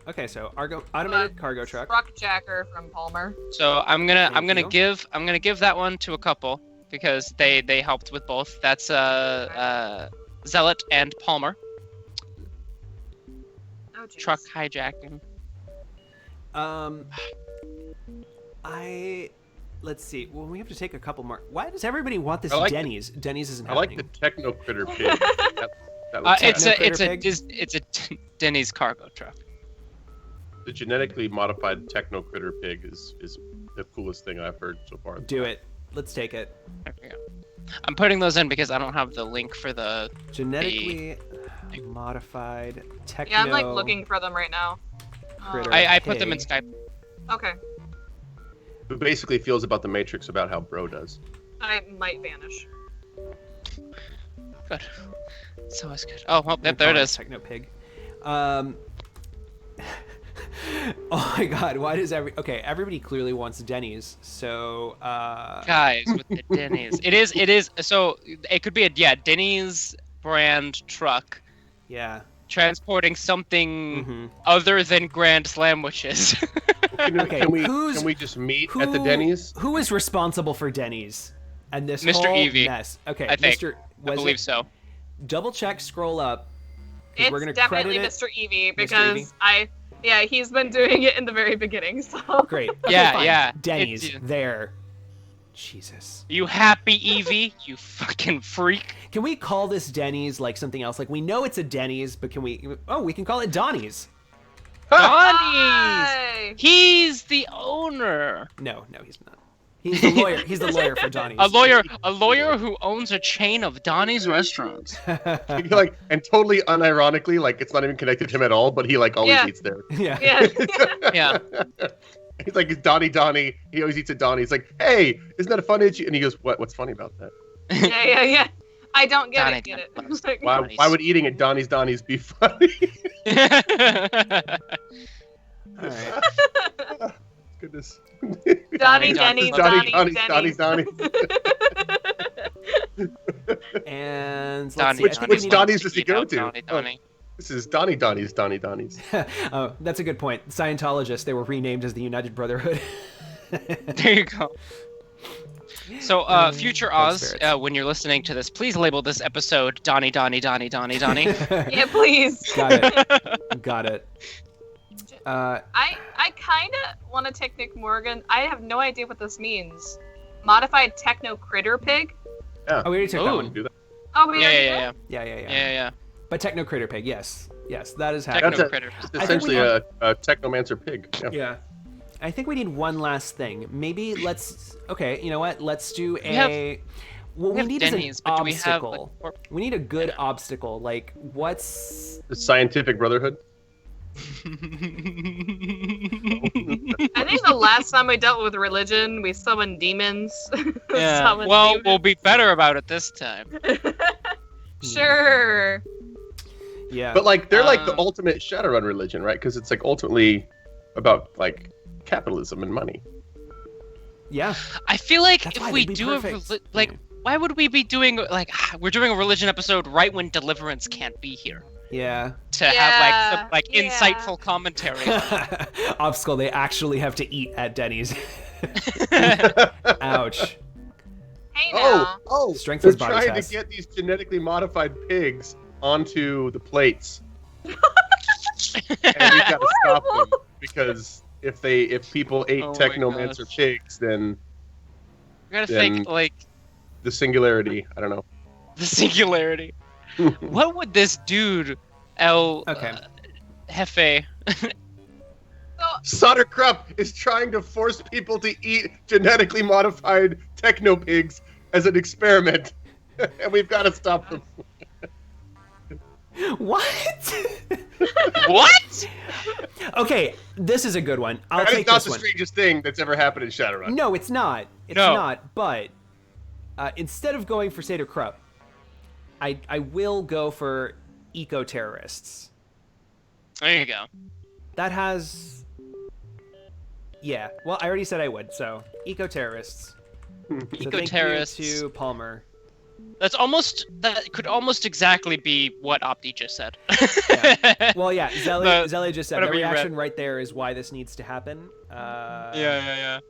Okay, so automated cargo truck. Truck Jacker from Palmer. So I'm gonna Thank you. give that one to a couple because they helped with both. That's Zealot and Palmer. Oh, jeez. Truck hijacking. Let's see. Well, we have to take a couple more. Why does everybody want this I like Denny's? Denny's isn't I like happening. the techno critter pig. That looks It's Techno-critter a Denny's cargo truck. the genetically modified techno critter pig is the coolest thing I've heard so far. Do it. Let's take it. There we go. I'm putting those in because I don't have the link for the. Genetically modified techno. Yeah, I'm like looking for them right now. Critter. I put them in pig. Skype. Okay. Who basically feels about the Matrix about how Bro does. I might vanish. Good. It's always good. Oh, well, We're there it calling is. Techno pig. Oh my god, why does everybody clearly wants Denny's, so Guys with the Denny's. It is. So it could be a Denny's brand truck yeah. transporting something Mhm. other than Grand Slamwiches. Okay, Can who's- we just meet at the Denny's? Who is responsible for Denny's and this Mr. whole Evie, mess? Okay, I think. Mr. I Was believe it? so. Double check, scroll up. 'Cause It's we're gonna definitely credit it. Mr. Evie Mr. because Evie? he's been doing it in the very beginning. So Great. Okay, Yeah, fine. yeah. Denny's It's- there. Jesus. You happy, Evie? You fucking freak. Can we call this Denny's like something else? Like we know it's a Denny's, but can we? Oh, we can call it Donnie's. Donnie's! Hi! He's the owner. No, he's not. He's the lawyer. He's the lawyer for Donnie's. A lawyer who owns a chain of Donnie's restaurants. Like, and totally unironically, like it's not even connected to him at all, but he like always Yeah. eats there. Yeah. Yeah. Yeah. He's like, it's Donnie. He always eats at Donnie. He's like, hey, isn't that a funny? And he goes, what's funny about that? Yeah. I don't get Donnie it. Get Donnie it. Like, Why Donnie's. would eating at Donnie's be funny? All right. Goodness. Donnie, Donnie, Denny's, Donnie. And let's Donnie, see. I think which we need- Donnie's does he go to? Donnie. This is Donnie's. Oh, that's a good point. Scientologists, they were renamed as the United Brotherhood. There you go. So, future Blood Oz, spirits. when you're listening to this, please label this episode Donnie. Yeah, please. Got it. I kind of want to take Nick Morgan. I have no idea what this means. Modified techno critter pig? Oh, we already took that Ooh. one. Do that. Oh, we already did? Yeah. But Techno Critter Pig, yes, that is Techno happening. critter. It's think essentially we a technomancer pig. Yeah. Yeah. I think we need one last thing. Maybe let's. Okay, you know what? Let's do a. have- what we have need Denny's, is an but do we have, like, obstacle. or- We need a good obstacle. Like, what's? The scientific brotherhood. I think the last time we dealt with religion, we summoned demons. Yeah. Summoned Well, demons. we'll be better about it this time. Sure. Yeah. But like they're like the Uh, ultimate Shadowrun religion, right? Because it's like ultimately about like capitalism and money. yeah. I feel like That's why if we they'd be do perfect. like, Yeah. why would we be doing like we're doing a religion episode right when Deliverance can't be here Yeah. to have like Yeah, some, like yeah. insightful commentary. Obstacle. They actually have to eat at Denny's. Ouch. Hey now. Oh! Strength They're is body trying test. to get these genetically modified pigs onto the plates, and we've got to stop them because if people ate Oh my technomancer gosh. pigs, then We gotta Then- think like the singularity. I don't know. the singularity. What would this dude, El Okay. Hefe? Soderkrupp is trying to force people to eat genetically modified techno pigs as an experiment, and we've got to stop them. What? What? Okay, this is a good one. I'll That is take not this the one. strangest thing that's ever happened in Shadowrun. No, it's not. It's No. not. But instead of going for Seder Krupp, I will go for eco-terrorists. There you go. That has... Yeah. Well, I already said I would, so eco-terrorists. So thank you Eco-terrorists. to Palmer. That could almost exactly be what Opti just said. Well, yeah, The- Zelly just said the whatever you read. reaction right there is why this needs to happen. yeah.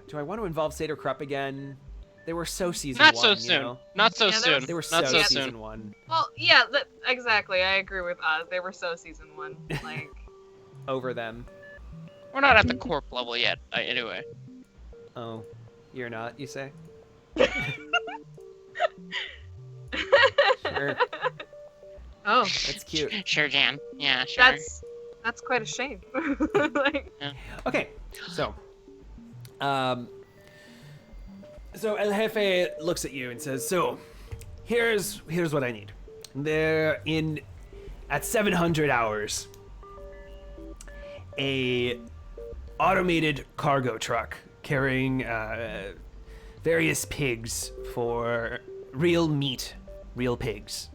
Do I want to involve Seder Krupp again? They were so season Not one, so you soon. know? Not so Yeah, soon. They were Not so so season soon. one. Well, yeah, exactly. I agree with Oz. They were so season one. Like, Over them. We're not at the corp level yet. Anyway. Oh, you're not, you say? Sure, oh, that's cute. Sure, Jan. Yeah, sure. that's quite a shame. Like, Okay, so So El Jefe looks at you and says, "So, here's what I need. At 700 hours, a automated cargo truck carrying various pigs for real meat, real pigs,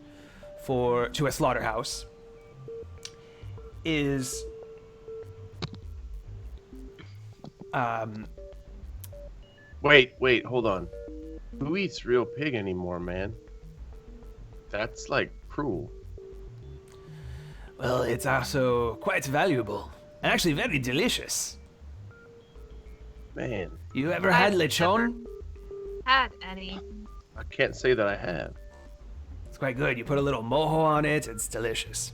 to a slaughterhouse is Wait, hold on. Who eats real pig anymore, man? That's like cruel. well, it's also quite valuable and actually very delicious. Man, You ever had lechon? Had any? I can't say that I have. It's quite good. You put a little mojo on it. It's delicious.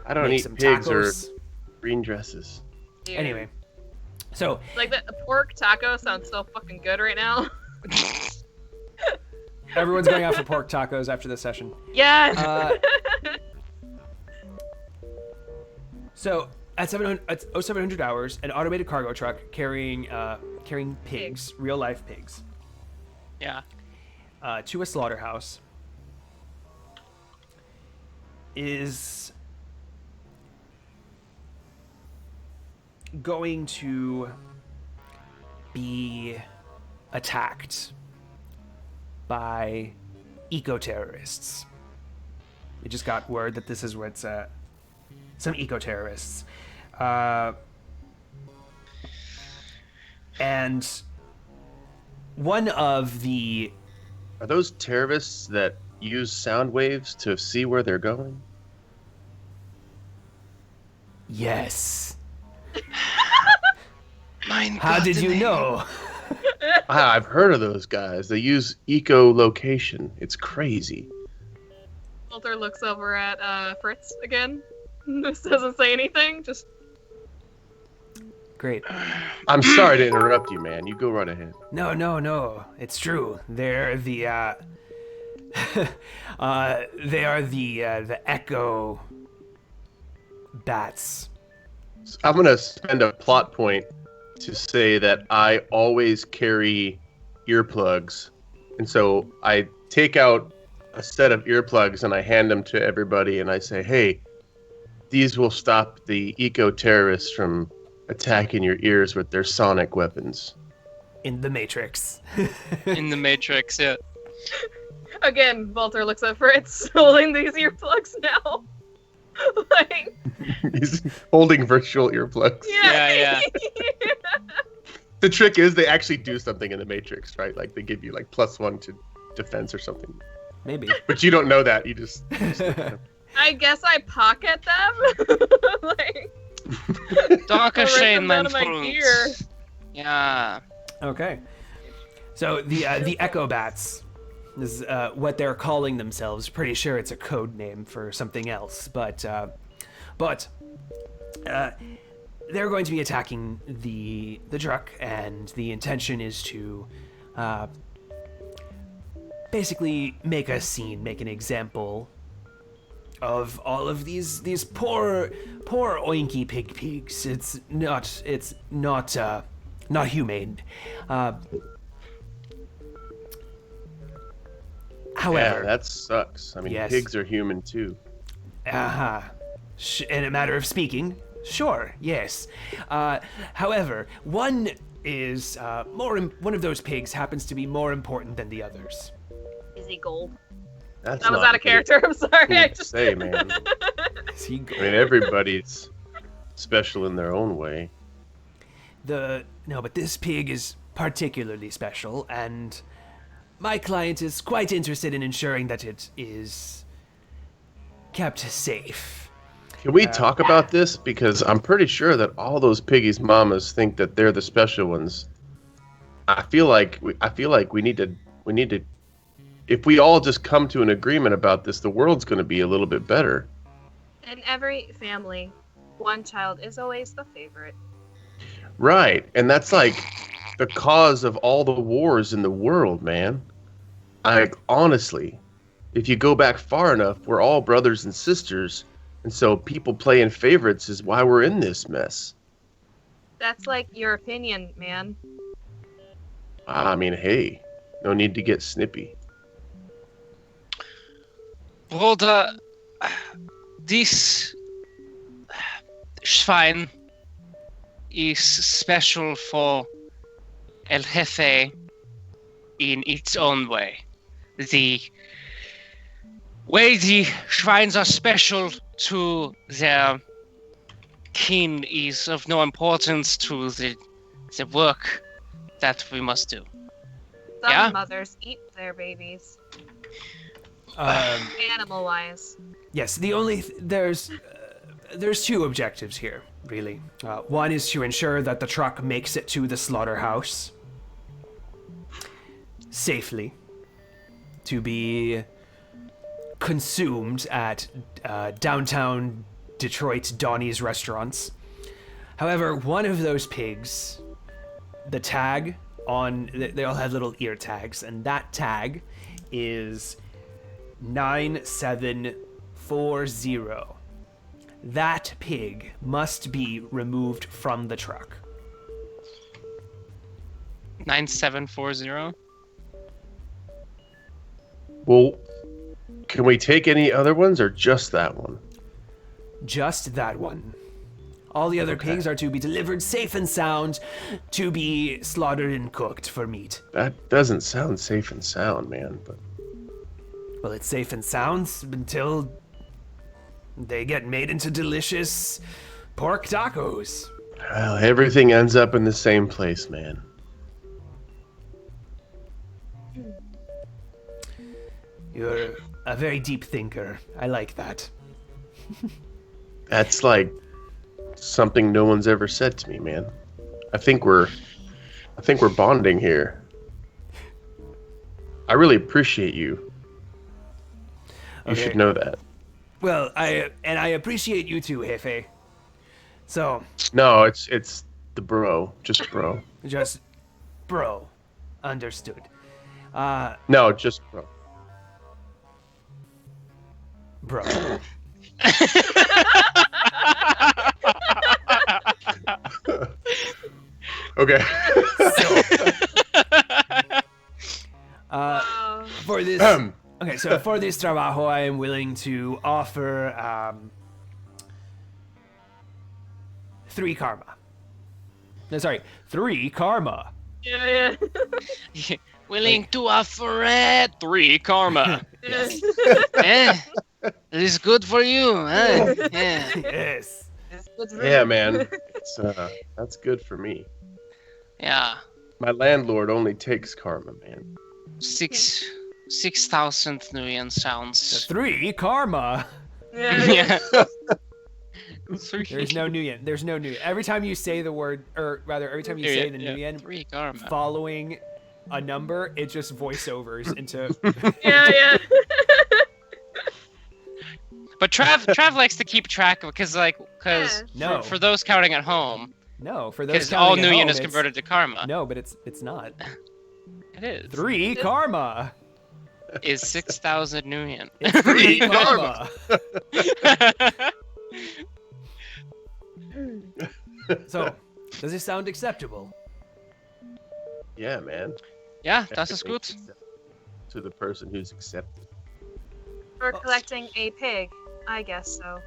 I don't Make eat some pigs tacos. or green dresses. Dude. Anyway, so Like the pork taco sounds so fucking good right now. everyone's going out for pork tacos after this session. Yes. So at 700 hours, an automated cargo truck carrying pigs, real life pigs, Yeah. to a slaughterhouse is going to be attacked by eco-terrorists. We just got word that this is what's some eco-terrorists. And one of the Are those terrorists that use sound waves to see where they're going? yes. Mein How did you Gott, know? I've heard of those guys. They use echolocation. It's crazy. Walter looks over at Fritz again. Just doesn't say anything. Just Great. I'm sorry to interrupt you, man. You go right ahead. No. It's true. They're the they are the echo bats. I'm gonna spend a plot point to say that I always carry earplugs, and so I take out a set of earplugs and I hand them to everybody, and I say, "Hey, these will stop the eco-terrorists from attacking your ears with their sonic weapons." In the Matrix. In the Matrix, yeah. again, Walter looks at Fritz holding these earplugs now. Like, He's holding virtual earplugs. Yeah. The trick is they actually do something in the Matrix, right? Like they give you like +1 to defense or something. Maybe. But you don't know that. You just look at them. I guess I pocket them. Like, Danke I'll write schön, them mein down in my gear. Freund. Yeah. Okay. So the Echo Bats is what they're calling themselves. Pretty sure it's a code name for something else, but they're going to be attacking the truck, and the intention is to basically make a scene, make an example of all of these poor oinky pigs. It's not humane. However, Yeah, that sucks. I mean, Yes. pigs are human too. In a matter of speaking, sure, yes. However, one is one of those pigs happens to be more important than the others. Is he gold? That's That was not out of character. I'm sorry. cool I to just say, man. Is he I mean, everybody's special in their own way. but this pig is particularly special, and my client is quite interested in ensuring that it is kept safe. Can we talk about this? Because I'm pretty sure that all those piggies' mamas think that they're the special ones. I feel like we need to. If we all just come to an agreement about this, the world's going to be a little bit better. In every family, one child is always the favorite. Right, and that's like the cause of all the wars in the world, man. Honestly, if you go back far enough, we're all brothers and sisters, and so people playing favorites is why we're in this mess. That's like your opinion, man. I mean, hey, no need to get snippy. Bruder, this Schwein is special for El Jefe in its own way. The way the shrines are special to their kin is of no importance to the work that we must do. Some Yeah? mothers eat their babies, Um, animal-wise. yes, there's two objectives here, really. One is to ensure that the truck makes it to the slaughterhouse safely, to be consumed at downtown Detroit Donnie's restaurants. However, one of those pigs, the tag on, they all have little ear tags, and that tag is 9740. That pig must be removed from the truck. 9740. Well, can we take any other ones or just that one? Just that one. All the other pigs are to be delivered safe and sound to be slaughtered and cooked for meat. That doesn't sound safe and sound, man. But Well, it's safe and sound until they get made into delicious pork tacos. well, everything ends up in the same place, man. You're a very deep thinker. I like that. That's like something no one's ever said to me, man. I think we're bonding here. I really appreciate you. You Okay. should know that. Well, I appreciate you too, Jefe. So, No, it's the bro, just bro. just bro. Understood. No, just bro. Bro. Okay. For this Okay, so for this trabajo, I am willing to offer 3 karma. No, sorry, 3 karma. Yeah. Willing to offer 3 karma. Yes. Eh? It is good for you. Eh? Yeah. Yes. Yeah, man. It's that's good for me. Yeah. My landlord only takes karma, man. 6,000 Nuyen sounds. 3 karma. Yeah. There's no Nuyen. There's no Nuyen. Every time you say the word, or rather, every time you say the Nuyen, 3 karma. following a number, it just voiceovers into. Yeah. But Trav likes to keep track of because No. for those counting at home, No, for those because all counting at Nuyen home, is converted to karma. No, but it's not. It is. 3 karma. Is 6,000 Nuyen. It's 3 karma. So, does this sound acceptable? Yeah, man. Yeah, das ist gut. To the person who's accepted. For collecting a pig, I guess so.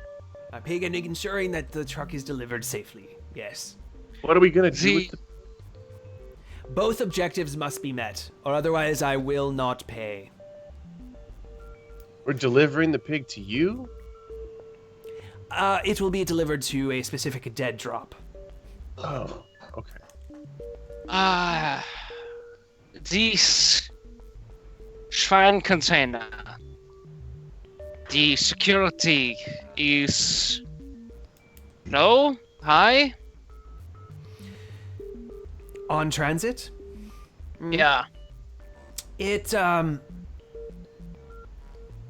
A pig and ensuring that the truck is delivered safely. Yes. What are we gonna do with the... Both objectives must be met, or otherwise I will not pay. We're delivering the pig to you? It will be delivered to a specific dead drop. Oh, okay. This Schwein container. The security is low, high. On transit? Yeah. It, well,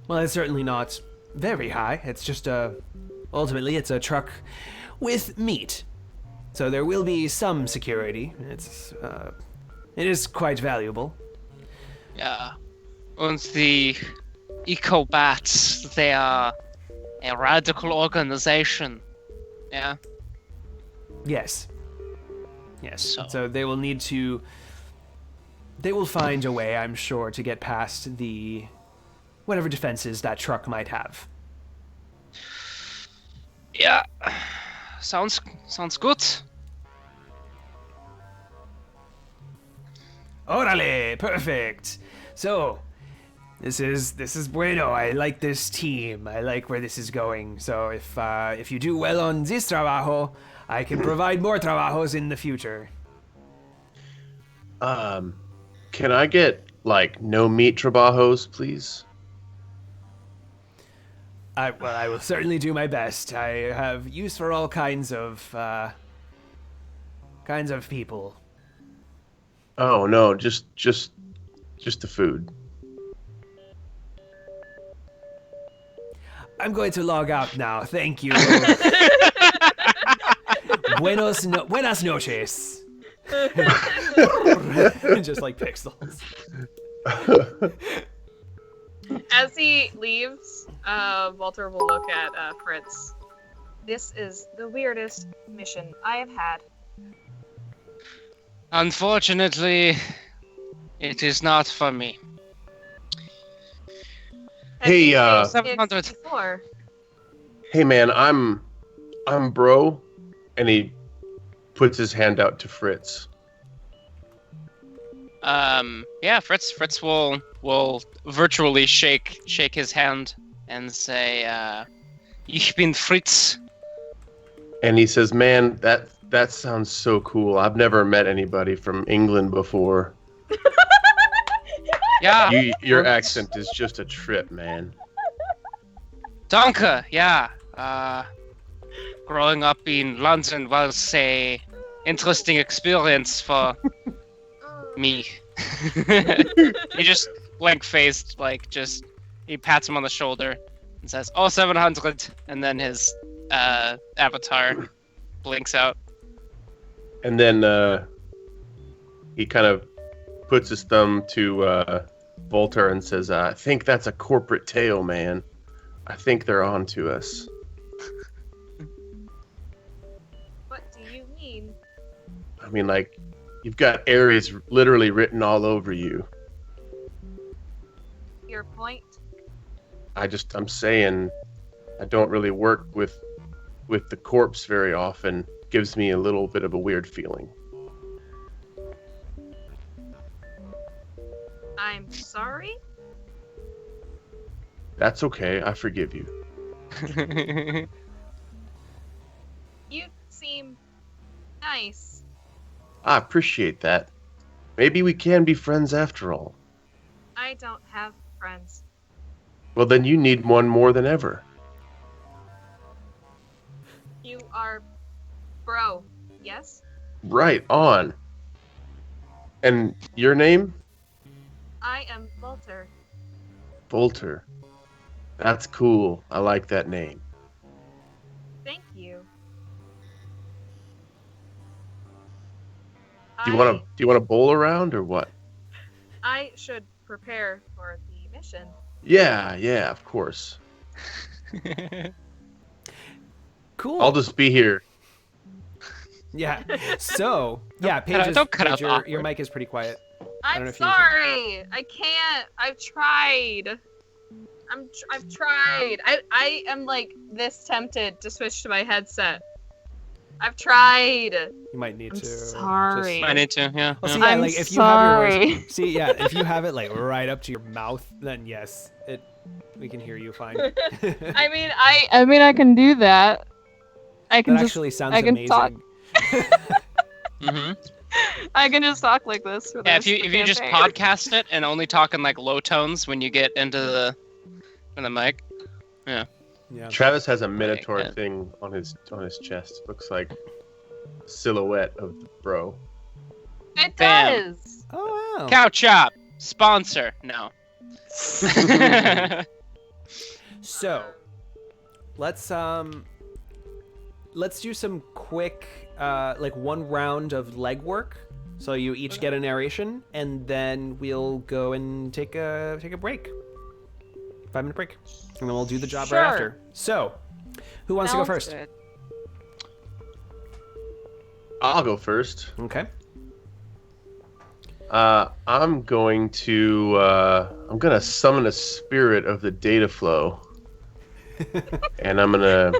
it's certainly not very high. It's just ultimately it's a truck with meat. So there will be some security. It is quite valuable. Yeah. And the Eco-Bats, they are a radical organization. Yeah. Yes. Yes. So they will need to. They will find a way, I'm sure, to get past the whatever defenses that truck might have. Yeah. Sounds good. Orale, perfect. So, this is bueno. I like this team. I like where this is going. So if you do well on this trabajo, I can provide more trabajos in the future. Can I get like no meat trabajos, please? I will certainly do my best. I have use for all kinds of people. Oh no, just the food. I'm going to log out now. Thank you. Buenas noches. Just like pixels. As he leaves, Walter will look at Fritz. This is the weirdest mission I have had. Unfortunately, it is not for me. Hey, Have you 700. used it before? Hey man, I'm Bro, and he puts his hand out to Fritz. Yeah, Fritz will virtually shake his hand and say, Ich bin Fritz. And he says, "Man, that sounds so cool. I've never met anybody from England before. Yeah. Your accent is just a trip, man." Danke, yeah. Growing up in London was a interesting experience for me. He just blank-faced, he pats him on the shoulder and says, "Oh, 700," and then his avatar blinks out. And then he kind of puts his thumb to Volter and says, "I think that's a corporate tale, man. I think they're on to us." What do you mean? I mean, like, you've got Ares literally written all over you. Your point? I'm saying I don't really work with the corpse very often. Gives me a little bit of a weird feeling. I'm sorry? That's okay. I forgive you. You seem nice. I appreciate that. Maybe we can be friends after all. I don't have friends. Well, then you need one more than ever. You are Bro, yes? Right on. And your name? I am Walter. Volter. That's cool. I like that name. Thank you. Do you want to bowl around or what? I should prepare for the mission. Yeah, of course. Cool. I'll just be here. Yeah. So, yeah, Paige, don't cut out Paige, the your mic is pretty quiet. don't know I'm if you- sorry. I can't. I've tried. I've tried. I am like this tempted to switch to my headset. I've tried. You might need I'm to. sorry. I need to, yeah. Well, yeah. see, yeah, I'm like if you have your sorry. voice, if you have it like right up to your mouth, then yes, we can hear you fine. I mean, I can do that. I can That just. actually sounds I can amazing. talk. Mm-hmm. I can just talk like this for the Yeah, rest if of you the just campaign. podcast it and only talk in like low tones when you get into the mic. Yeah. Travis has a minotaur yeah. thing on his chest. Looks like a silhouette of the Bro. It Bam. does. Oh wow. Cow Chop sponsor. No. So, let's do some quick like one round of legwork. So you each get a narration, and then we'll go and take a break. 5-minute break, and then we'll do the job Sure. right after. So, who wants to go Sounds first? good. I'll go first. Okay. I'm going to summon a spirit of the data flow, and I'm gonna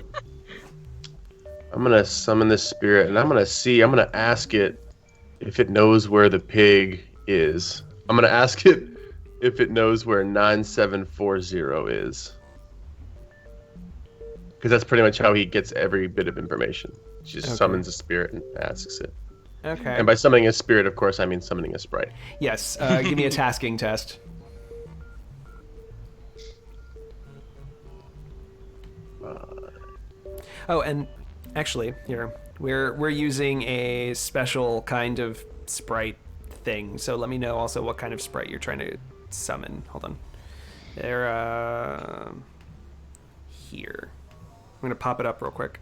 summon this spirit, and I'm gonna ask it if it knows where the pig is. I'm gonna ask it if it knows where 9740 is, because that's pretty much how he gets every bit of information. He just summons a spirit and asks it. Okay. And by summoning a spirit, of course, I mean summoning a sprite. Yes. Give me a tasking test. Oh, and actually, here we're using a special kind of sprite thing. So let me know also what kind of sprite you're trying to summon. Hold on. They're here. I'm gonna pop it up real quick.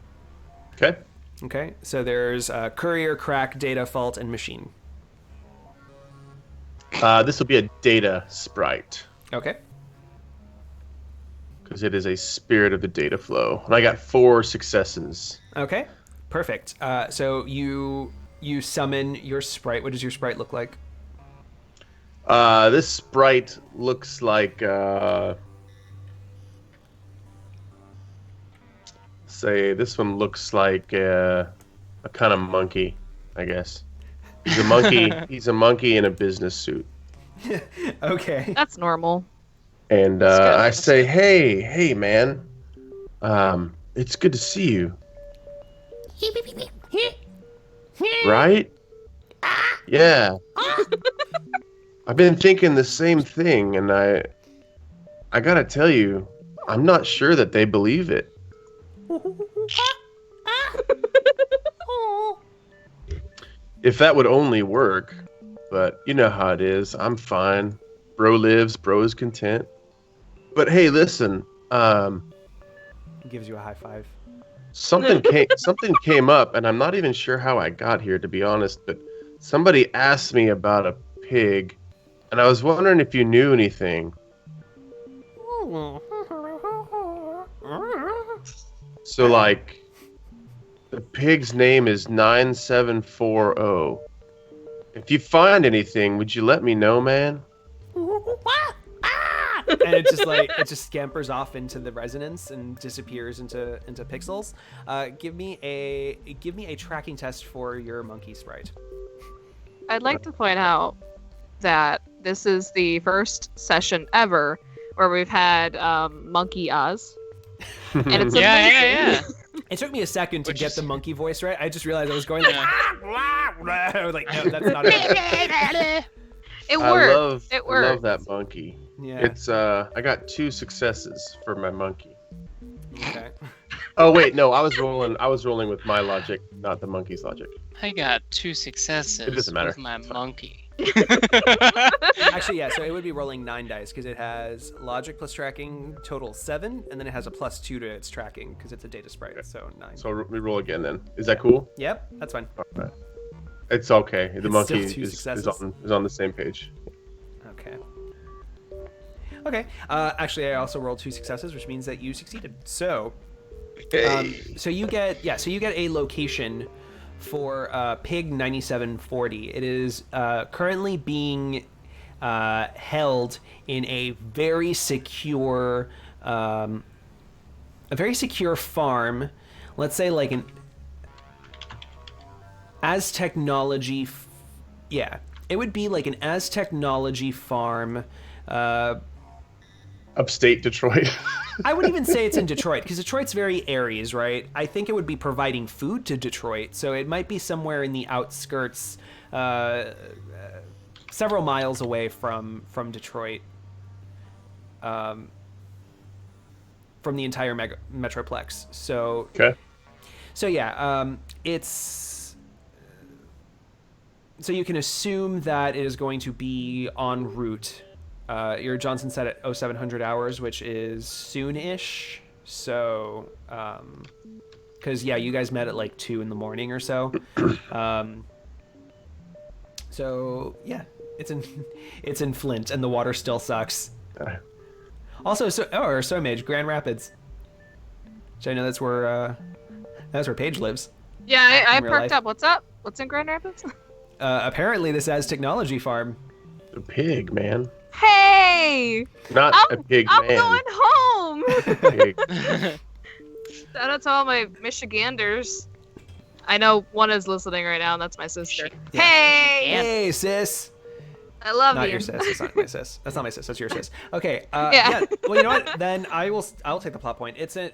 Okay. Okay. So there's courier, crack, data, fault, and machine. This will be a data sprite, Okay. because it is a spirit of the data flow. And I got 4 successes. Okay. Perfect. So you summon your sprite. What does your sprite look like? This sprite looks like, say, this one looks like a kind of monkey, I guess. He's a monkey. He's a monkey in a business suit. Okay. That's normal. And That's good. I say, hey, man, it's good to see you. Right? Yeah. I've been thinking the same thing, and I gotta tell you, I'm not sure that they believe it. If that would only work, but you know how it is. I'm fine. Bro lives, bro is content. But hey, listen, Gives you a high five. something came up, and I'm not even sure how I got here, to be honest, but somebody asked me about a pig, and I was wondering if you knew anything. So, like, the pig's name is 9740. If you find anything, would you let me know, man? And it just scampers off into the resonance and disappears into pixels. Give me a tracking test for your monkey sprite. I'd like to point out that this is the first session ever where we've had Monkey Oz. And it's amazing. Yeah. It took me a second to Which get is- the monkey voice right. I just realized I was going like, I was like, no, that's not it. It I worked. love that monkey. Yeah. It's I got 2 successes for my monkey. Okay. Oh wait, no, I was rolling with my logic, not the monkey's logic. I got 2 successes It doesn't matter. with my It's fine. monkey. Actually, yeah. So it would be rolling 9 dice because it has logic plus tracking total 7, and then it has a +2 to its tracking because it's a data sprite. So 9. So we roll again then. Is that cool? Yep, that's fine. Alright. It's okay. The It's monkey still 2 is successes. on the same page. Okay. Okay. Actually, I also rolled 2 successes, which means that you succeeded. So, so you get a location for Pig 9740. It is currently being held in a very secure farm. Let's say like an as technology. Yeah, it would be like an as technology farm. Upstate Detroit. I would even say it's in Detroit because Detroit's very Aries, right? I think it would be providing food to Detroit, so it might be somewhere in the outskirts, several miles away from Detroit, from the entire metroplex. So Okay. So yeah, it's so you can assume that it is going to be en route. Your Johnson said at 0700 hours, which is soon-ish. So, because yeah, you guys met at like 2 in the morning or so. So yeah, it's in Flint, and the water still sucks. Also, Mage, Grand Rapids. So I know that's where Paige lives. Yeah, I in real perked life. up. What's up? What's in Grand Rapids? Apparently, this has technology farm. A pig, man. Hey! Not a pig I'm man. going home! Pig. Shout out to all my Michiganders. I know one is listening right now, and that's my sister. Yeah. Hey! Hey, sis. I love Not you. your sis. That's not my sis. That's not my sis. That's your sis. Okay. Yeah. Well, you know what? Then I'll take the plot point. It's an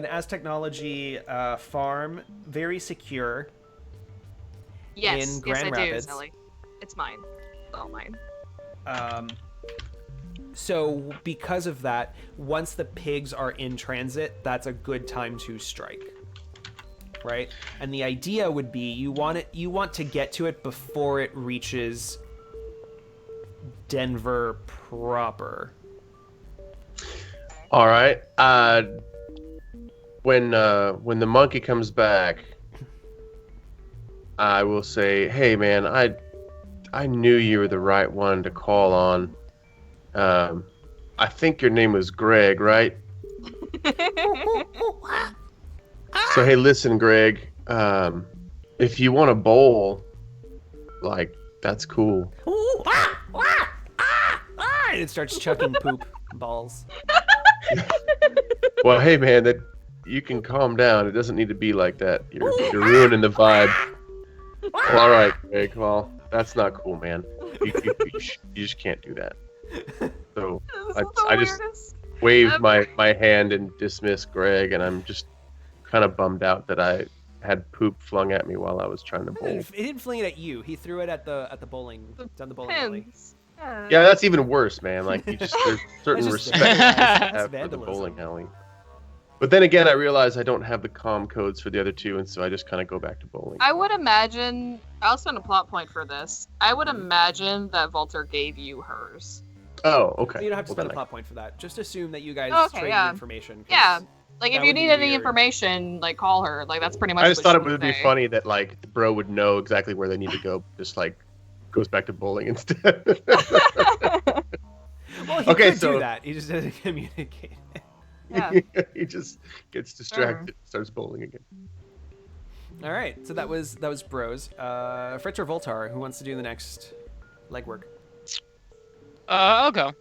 as technology farm, very secure. Yes, in Grand yes, I Rapids. do, Sally. It's mine. It's all mine. So because of that, once the pigs are in transit, that's a good time to strike. Right? And the idea would be you want to get to it before it reaches Denver proper. All right. When the monkey comes back, I will say, "Hey, man, I knew you were the right one to call on. I think your name was Greg, right? So hey, listen, Greg. If you want to bowl, like that's cool. And it starts chucking poop balls. Well, hey, man, that you can calm down. It doesn't need to be like that. You're ruining the vibe. Well, all right, Greg. Well, that's not cool, man. You just can't do that. So I just waved my hand and dismissed Greg, and I'm just kind of bummed out that I had poop flung at me while I was trying to bowl. He didn't fling it at you. He threw it at the bowling down the bowling alley. Pins. Yeah, that's even worse, man. Like there's certain That's just respect vandalism. I have for the Vandalism. bowling alley. But then again, I realize I don't have the comm codes for the other two, and so I just kind of go back to bowling. I would imagine. I'll send a plot point for this. I would imagine that Volter gave you hers. Oh, okay. You don't have to Well, spend a then plot point for that. Just assume that you guys Okay, traded yeah. information. 'cause Yeah. Like, that if you would be need any weird. information, like, call her. Like, that's pretty much I just what thought she it would be say. funny that like the bro would know exactly where they need to go, just like goes back to bowling instead. Well, he Okay, could so- do that. He just doesn't communicate. Yeah. He just gets distracted, starts bowling again. All right. So that was Bros. Fritz or Voltar, who wants to do the next legwork? I'll go.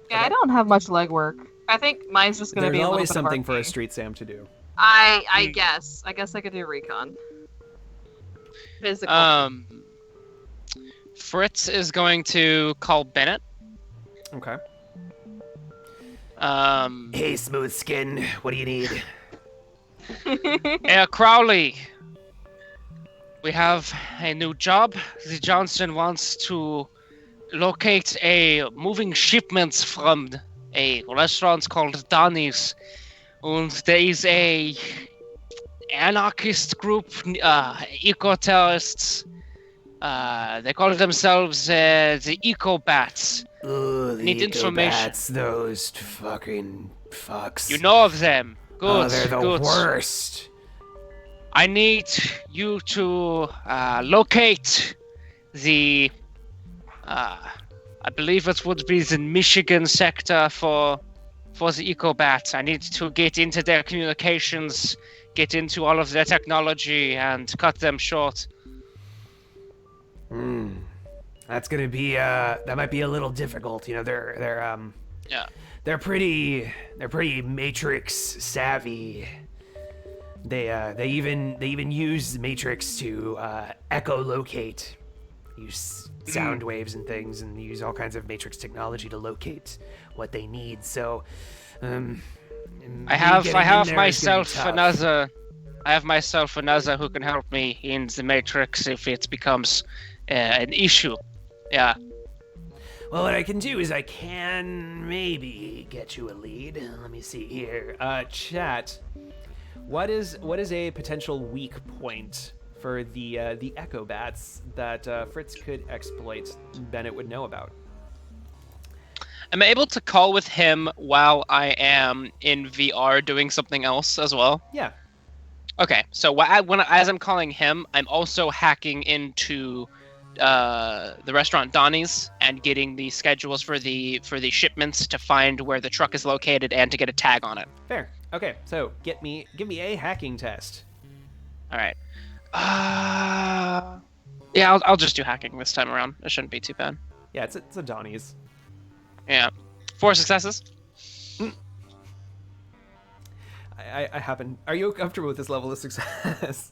Yeah, I don't have much legwork. I think mine's just gonna There's be a little always bit something of for a RP. street Sam to do. I guess. I guess I could do recon. Physical. Fritz is going to call Bennett. Okay. Hey, smooth skin. What do you need? Crowley. We have a new job. The Johnson wants to locate a moving shipments from a restaurant called Donnie's. And there is a anarchist group, eco-terrorists. They call themselves the Eco-Bats. Ooh, the Need information. Eco-Bats, those fucking fucks. You know of them. Good, Oh, they're the good. worst. I need you to locate the, I believe it would be the Michigan sector for the Eco-Bat. I need to get into their communications, get into all of their technology, and cut them short. That's gonna be that might be a little difficult. You know, Yeah. they're pretty Matrix savvy. They even use Matrix to echolocate, use sound waves and things, and use all kinds of Matrix technology to locate what they need. So, I have myself another who can help me in the Matrix if it becomes an issue. Yeah. Well, what I can do is I can maybe get you a lead. Let me see here. Chat. What is a potential weak point for the Echo Bats that Fritz could exploit? Bennett would know about. Am I able to call with him while I am in VR doing something else as well? Yeah. Okay, so as I'm calling him, I'm also hacking into the restaurant Donnie's and getting the schedules for the shipments to find where the truck is located and to get a tag on it. Fair. Okay. So give me a hacking test. All right. Yeah, I'll just do hacking this time around. It shouldn't be too bad. Yeah, it's a Donnie's. Yeah. 4 successes. I happen. Are you comfortable with this level of success?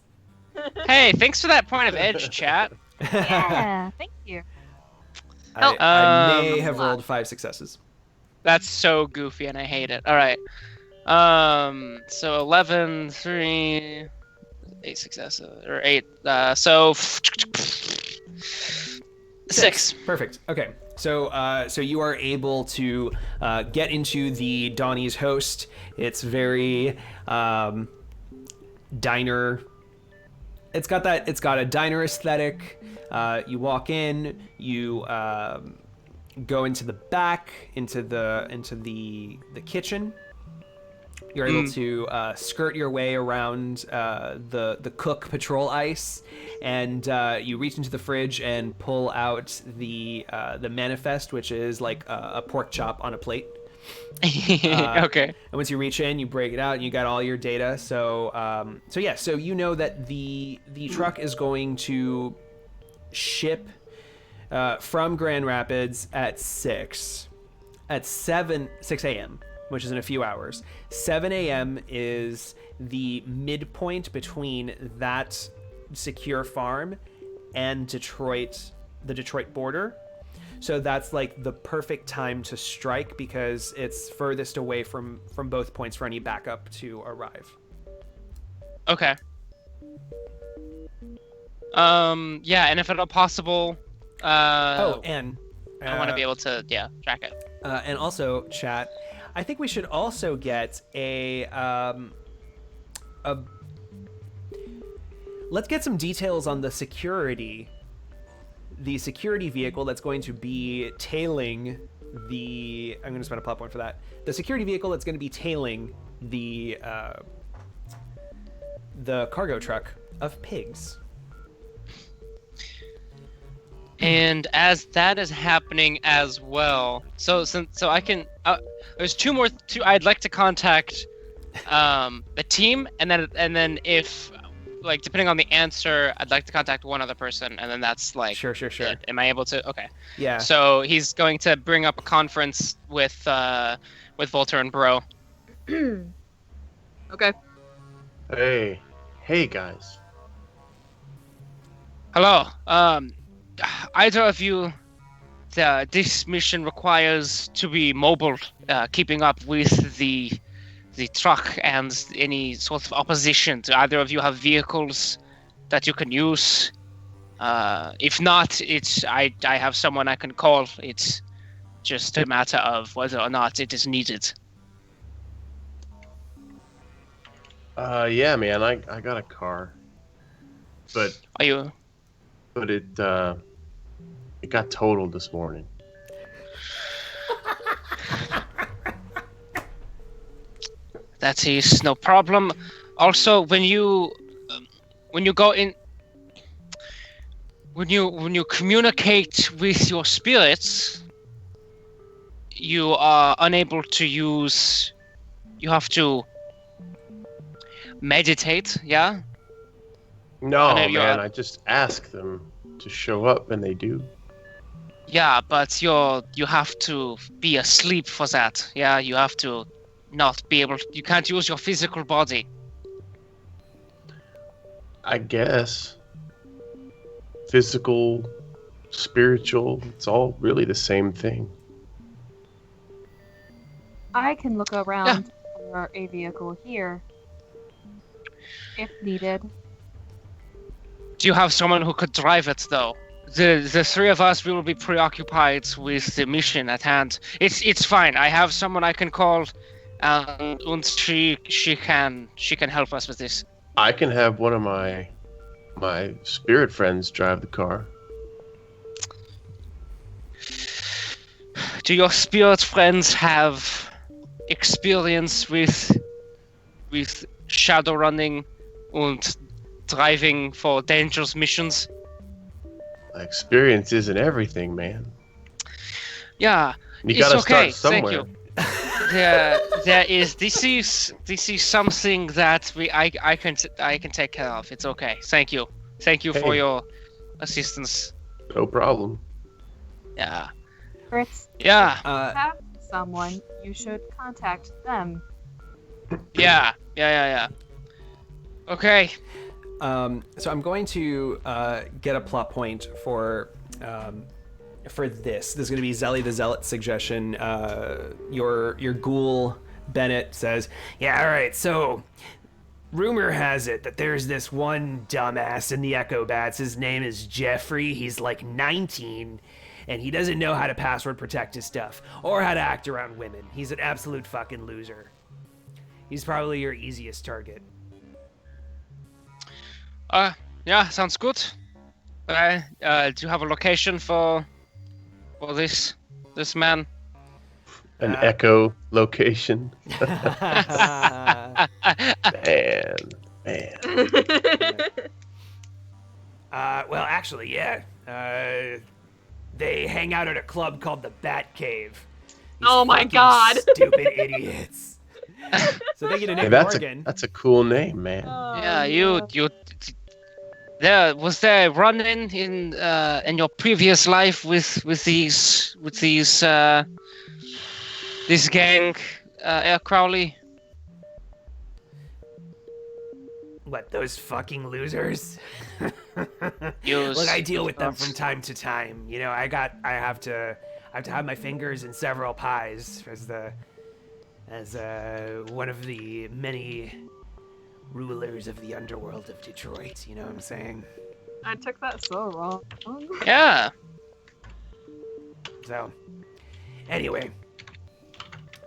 Hey, thanks for that point of edge, chat. Yeah, thank you. I may have rolled 5 successes. That's so goofy and I hate it. Alright. So 11, 3, 8 successes, or 8, so 6. Perfect. Okay. So you are able to get into the Donnie's host. It's very diner. It's got a diner aesthetic. You walk in, you go into the back, into the kitchen. You're able to skirt your way around the cook patrol ice, and you reach into the fridge and pull out the manifest, which is like a pork chop on a plate. Okay. And once you reach in, you break it out, and you got all your data. So you know that the truck is going to ship from Grand Rapids at 6 a.m., which is in a few hours. 7 a.m. is the midpoint between that secure farm and the Detroit border. So that's like the perfect time to strike because it's furthest away from both points for any backup to arrive. Okay. Yeah, and if at all possible, And I want to be able to, track it. and also, chat, I think we should also get let's get some details on the security vehicle that's going to be tailing I'm going to spend a plot point for that. The security vehicle that's going to be tailing the cargo truck of pigs. And as that is happening as well, so I can, there's two. I'd like to contact the team, and then if, like, depending on the answer, I'd like to contact one other person, and then that's like Sure. it. Am I able to? Okay. Yeah. So he's going to bring up a conference with Volter and Bro. Okay. Hey guys. Hello. Either of you, this mission requires to be mobile, keeping up with the truck and any sort of opposition. Do either of you have vehicles that you can use? If not, I have someone I can call. It's just a matter of whether or not it is needed. Yeah, man, I got a car, but Are you? It got totaled this morning. That is no problem. Also, when you go in, when you communicate with your spirits, you are unable to use. You have to meditate. Yeah. No, know you're- man, I just ask them to show up, and they do. Yeah, but you have to be asleep for that. Yeah, you have to not be able. You can't use your physical body. I guess. Physical, spiritual, it's all really the same thing. I can look around for a vehicle here, if needed. Do you have someone who could drive it, though? The three of us will be preoccupied with the mission at hand. It's fine. I have someone I can call, and she can help us with this. I can have one of my spirit friends drive the car. Do your spirit friends have experience with shadow running and driving for dangerous missions? Experience isn't everything, man. Yeah, You it's gotta okay. start somewhere. Thank you. there is. This is something that I can take care of. It's okay. Thank you for Hey. your assistance. No problem. Yeah. Fritz, Yeah. have someone, you should contact them. Yeah. Okay. So I'm going to get a plot point for this. This is going to be Zelly the Zealot suggestion. Your ghoul Bennett says, "Yeah, all right. So, rumor has it that there's this one dumbass in the Echo Bats. His name is Jeffrey. He's like 19, and he doesn't know how to password protect his stuff or how to act around women. He's an absolute fucking loser. He's probably your easiest target." Yeah, sounds good. Do you have a location for this man? An echo location. Man. Well, actually, yeah. They hang out at a club called the Bat Cave. These Oh my fucking God. Stupid idiots. So they get a Hey, Nick that's Morgan. a cool name, man. Yeah, you. There was there run-in in your previous life with this gang, Air Crowley? What, those fucking losers? Use- Look, I deal with them from time to time. You know, I have to have my fingers in several pies as one of the many rulers of the underworld of Detroit. You know what I'm saying? I took that so wrong. Yeah. So, anyway,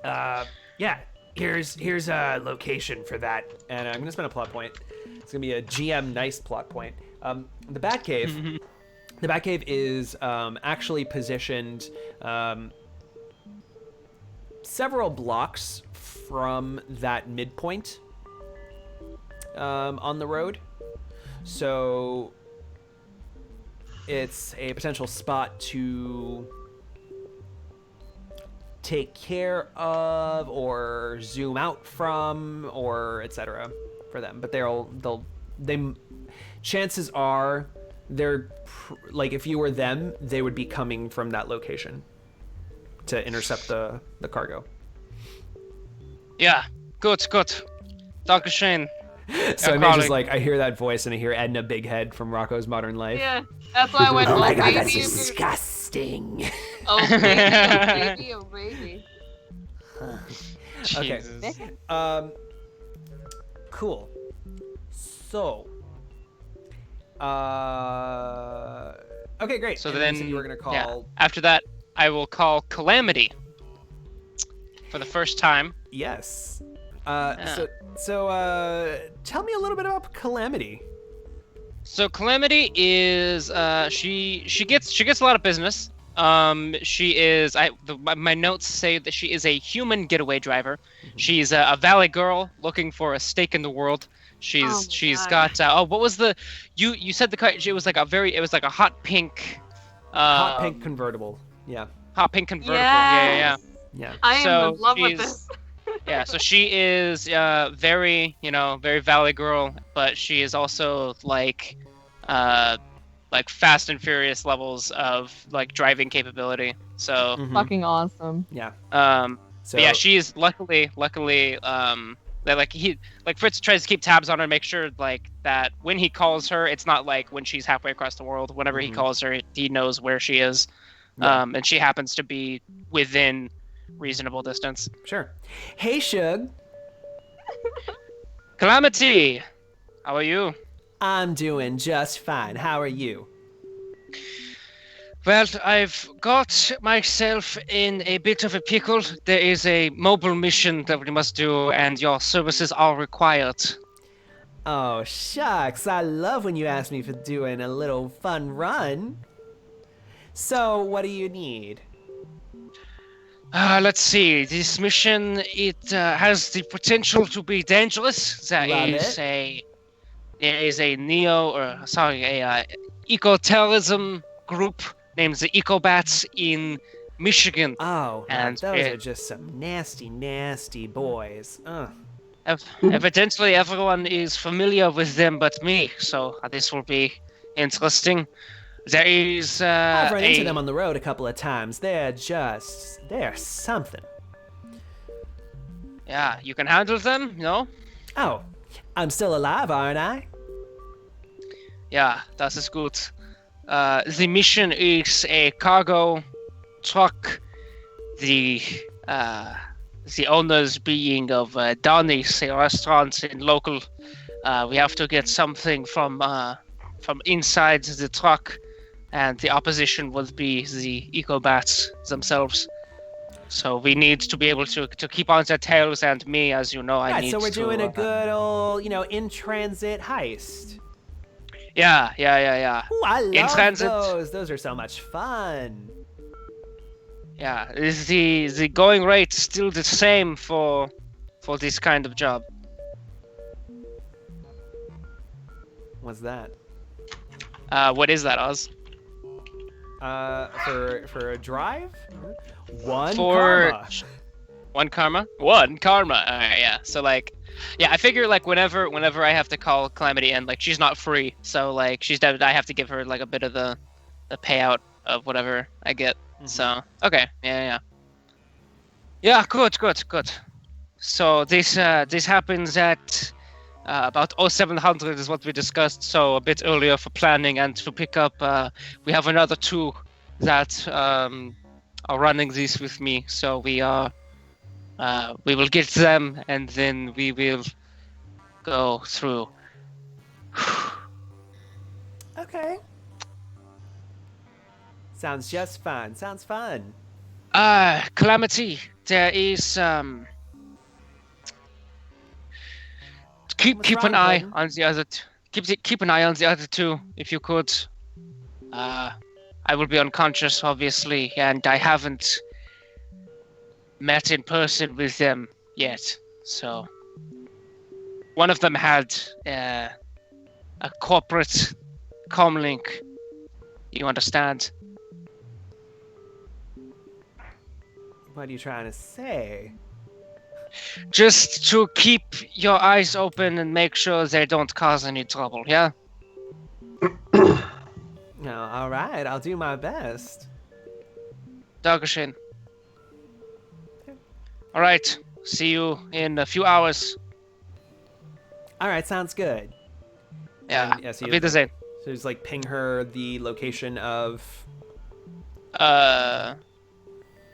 yeah. Here's a location for that, and I'm gonna spend a plot point. It's gonna be a GM nice plot point. The Batcave. The Batcave is actually positioned several blocks from that midpoint on the road. So it's a potential spot to take care of or zoom out from or etc. for them. But chances are like if you were them, they would be coming from that location to intercept the cargo. Yeah. Good. Dr. Shane. So Yeah, I Crowley. just like I hear that voice and I hear Edna Big Head from Rocco's Modern Life. Yeah, that's why I went, Oh my oh, god, baby, that's baby. disgusting. Oh, baby, oh, baby, Okay. Jesus. Cool. So, okay, great. So And then, you said you were gonna call. yeah. After that, I will call Calamity for the first time. Yes. Yeah. So, tell me a little bit about Calamity. So Calamity is she gets a lot of business. She is my notes say that she is a human getaway driver. She's a valley girl looking for a stake in the world. She's God. got what was the you said the car? It was like a hot pink. Hot pink convertible. Yeah. Hot pink convertible. Yes. Yeah. I am So in love with she's- this. Yeah, so she is very valley girl, but she is also like Fast and Furious levels of like driving capability. So Mhm. Fucking awesome. Yeah. So but yeah, she is luckily that Fritz tries to keep tabs on her, make sure like that when he calls her, it's not like when she's halfway across the world. Whenever he Mhm. calls her, he knows where she is, Yeah. and she happens to be within reasonable distance. Sure. Hey, Shug. Calamity, how are you? I'm doing just fine. How are you? Well, I've got myself in a bit of a pickle. There is a mobile mission that we must do, and your services are required. Oh, shucks. I love when you ask me for doing a little fun run. So, what do you need? Let's see. This mission, it has the potential to be dangerous. There is a eco-terrorism group named the Ecobats in Michigan. Oh, now And those are just some nasty, nasty boys. Ugh. Evidently, everyone is familiar with them but me, so this will be interesting. There is I've run into them on the road a couple of times. They're something. Yeah, you can handle them, no? Oh, I'm still alive, aren't I? Yeah, that is good. The mission is a cargo truck. The owners being of Donny's, a restaurant in local. We have to get something from inside the truck, and the opposition will be the ecobats themselves. So we need to be able to keep on their tails, and me, as you know, I need to... so we're doing a good old, in-transit heist. Yeah. Ooh, I love In transit. those. Those are so much fun. Yeah, is the going rate still the same for this kind of job? What's that? What is that, Oz? For a drive? One For- karma. One karma? One karma. Alright, yeah. So like, yeah, I figure like whenever I have to call Calamity in, like she's not free, so like she's dead. I have to give her like a bit of the payout of whatever I get. So okay, yeah. Good. So this happens at about 0700 is what we discussed. So a bit earlier for planning and to pick up. We have another two that are running this with me. So we will get them and then we will go through. Okay. Sounds just fun. Sounds fun. Calamity, there is keep What's an wrong, eye Gordon? on the other keep an eye on the other two if you could. I will be unconscious obviously, and I haven't met in person with them yet. So one of them had a corporate comlink. You understand? What are you trying to say? Just to keep your eyes open and make sure they don't cause any trouble, yeah? No, all right. I'll do my best. Dankeschön. Alright, see you in a few hours. All right, sounds good. Yeah, Yeah, so Auf Wiedersehen. So just like ping her the location of.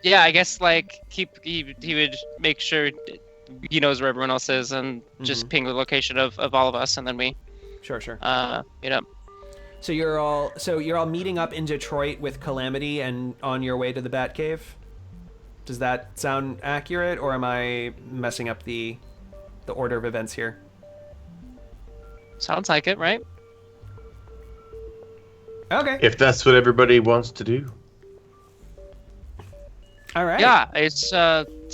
Yeah, I guess like he would make sure he knows where everyone else is and just ping the location of all of us, and then we Sure. meet up. So you're all meeting up in Detroit with Calamity and on your way to the Batcave. Does that sound accurate, or am I messing up the order of events here? Sounds like it, right? Okay. If that's what everybody wants to do. All right. Yeah, it's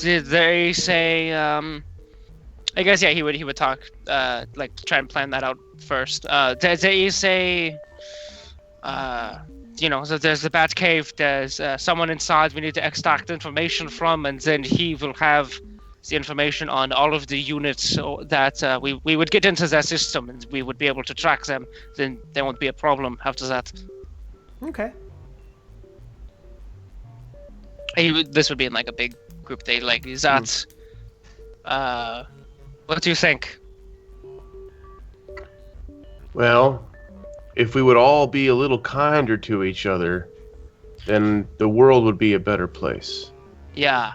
they say I guess yeah he would talk like try and plan that out first. There is a so there's the bat cave, there's someone inside we need to extract information from, and then he will have the information on all of the units that we would get into their system and we would be able to track them. Then there won't be a problem after that. Okay. This would be in like a big group day. Like, is that? What do you think? Well, if we would all be a little kinder to each other, then the world would be a better place. Yeah.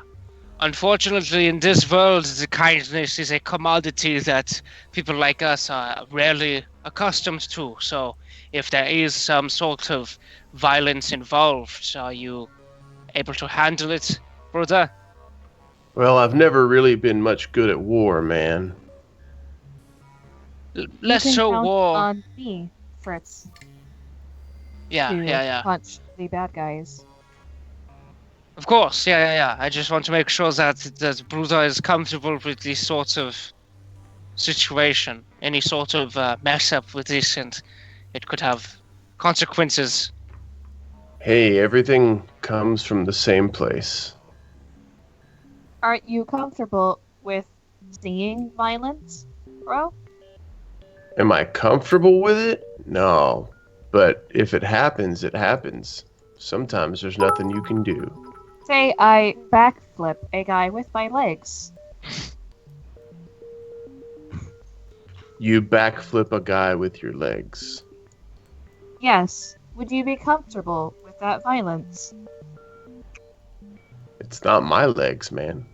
Unfortunately, in this world, the kindness is a commodity that people like us are rarely accustomed to. So, if there is some sort of violence involved, are you able to handle it, brother? Well, I've never really been much good at war, man. Less You can so count war. on me, Fritz, Yeah. to punch the bad guys. Of course, yeah. I just want to make sure that Bruder is comfortable with this sort of situation. Any sort of mess up with this, and it could have consequences. Hey, everything comes from the same place. Aren't you comfortable with seeing violence, bro? Am I comfortable with it? No. But if it happens, it happens. Sometimes there's nothing you can do. Say I backflip a guy with my legs. You backflip a guy with your legs. Yes. Would you be comfortable with that violence? It's not my legs, man.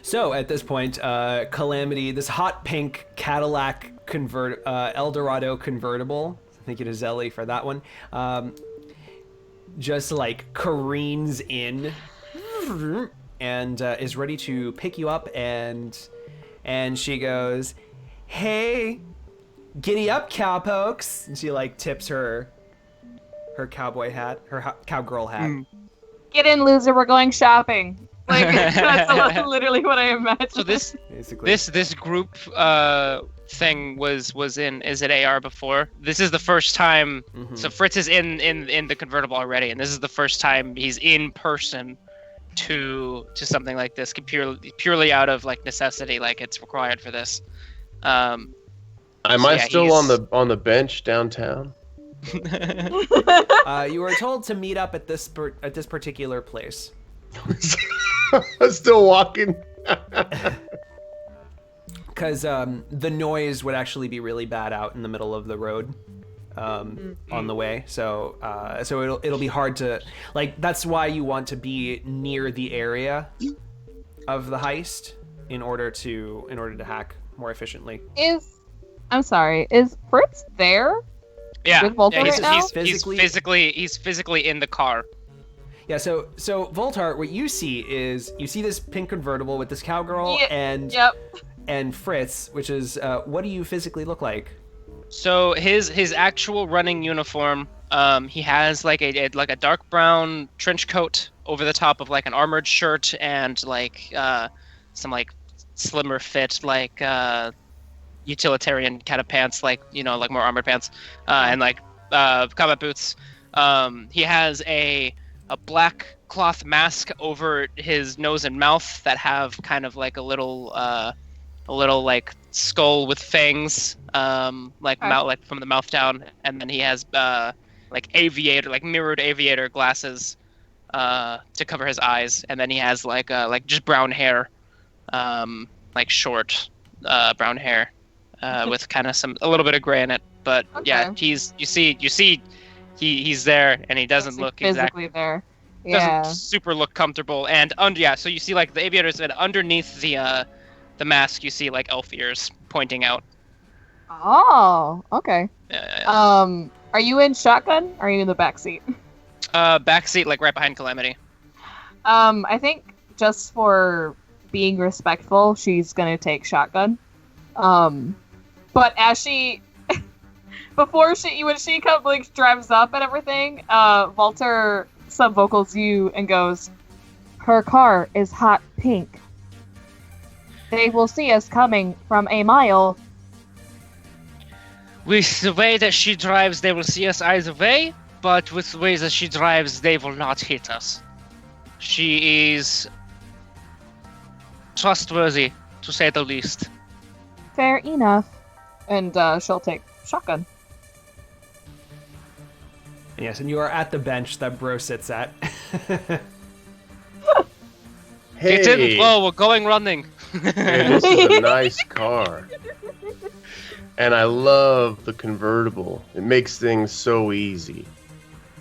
So at this point, Calamity, this hot pink Cadillac Eldorado convertible, I think it is Ellie for that one, just like careens in and is ready to pick you up, and she goes, "Hey, giddy up, cowpokes!" And she like tips her cowboy hat, her cowgirl hat. Get in, loser. We're going shopping. Like that's literally what I imagined. So this Basically, this group thing was in Is It AR before? This is the first time. So Fritz is in the convertible already, and this is the first time he's in person to something like this, purely out of like necessity, like it's required for this. Am I still on the bench downtown? you were told to meet up at this particular place. Still walking. Because the noise would actually be really bad out in the middle of the road on the way. So it'll be hard to, like, that's why you want to be near the area of the heist in order to hack more efficiently. I'm sorry, is Fritz there? Yeah, With Voltar he's, right now? he's physically in the car. Yeah, so Voltar, what you see is this pink convertible with this cowgirl and Fritz, which is what do you physically look like? So his actual running uniform, he has like a dark brown trench coat over the top of like an armored shirt and like some like slimmer fit like utilitarian kind of pants, like like more armored pants, and like combat boots. He has a black cloth mask over his nose and mouth that have kind of like a little like skull with fangs, like from the mouth down, and then he has like mirrored aviator glasses to cover his eyes, and then he has like just brown hair, like short brown hair, with kind of a little bit of gray in it. But yeah, you see he's there, and he doesn't look physically there. Yeah. Doesn't super look comfortable, and so you see like the aviators, and underneath the mask you see like elf ears pointing out. Oh, okay. Yeah. Are you in shotgun? Or are you in the back seat? Back seat, like right behind Calamity. I think just for being respectful, she's gonna take shotgun. But as she, when she comes, like, drives up and everything, Voltar sub-vocals you and goes, "Her car is hot pink. They will see us coming from a mile." With the way that she drives, they will see us either way, but with the way that she drives, they will not hit us. She is trustworthy, to say the least. Fair enough. And she'll take shotgun. Yes, and you are at the bench that Bro sits at. Hey, Get in, Flo, we're going running. hey, this is a nice car. And I love the convertible. It makes things so easy.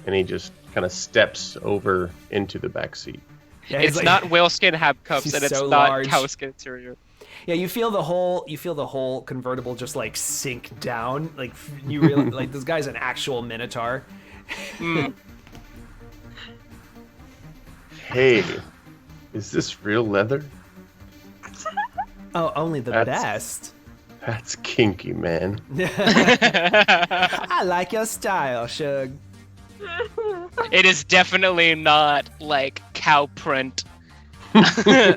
And he just kind of steps over into the back seat. Yeah, It's not whaleskin hubcaps, and it's so not large. cowskin interior. Yeah, you feel the whole convertible just like sink down. Like you really like this guy's an actual minotaur. Hey, is this real leather? Oh, only the best. That's kinky, man. I like your style, Shug. It is definitely not like cow print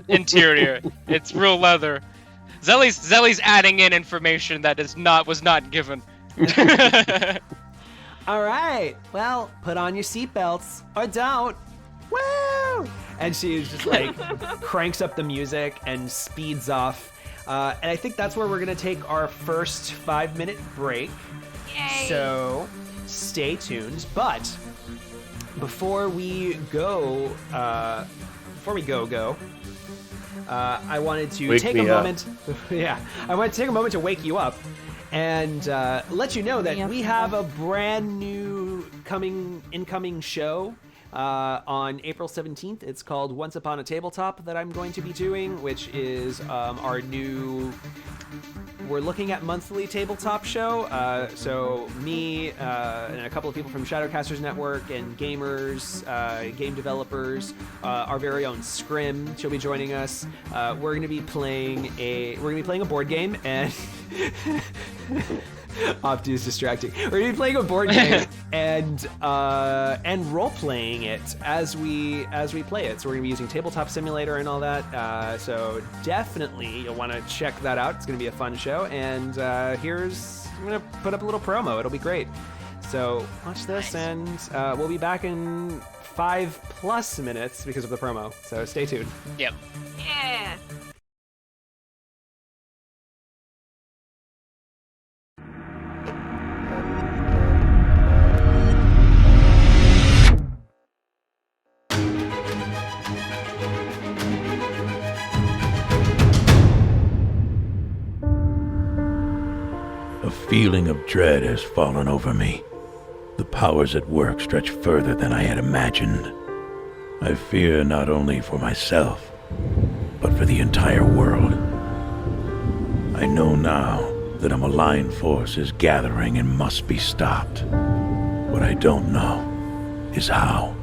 interior. It's real leather. Zelly's adding in information that was not given. All right. Well, put on your seatbelts or don't. Woo! And she just like cranks up the music and speeds off. And I think that's where we're gonna take our first 5-minute break. Yay. So stay tuned. But before we go, I wanted to Wake take a me up. moment. Yeah, I wanted to take a moment to wake you up and let you know that we have a brand new incoming show on April 17th. It's called Once Upon a Tabletop that I'm going to be doing, which is our new. We're looking at monthly tabletop show. So me and a couple of people from Shadowcasters Network and gamers, game developers, our very own Scrim. She'll be joining us. We're going to be playing a board game, and Opti is distracting. We're going to be playing a board game and role playing it as we play it. So we're going to be using Tabletop Simulator and all that. So definitely you'll want to check that out. It's going to be a fun show. And I'm going to put up a little promo. It'll be great. So watch this, and we'll be back in 5+ minutes because of the promo. So stay tuned. Yep. Yeah. A feeling of dread has fallen over me. The powers at work stretch further than I had imagined. I fear not only for myself, but for the entire world. I know now that a malign force is gathering and must be stopped. What I don't know is how.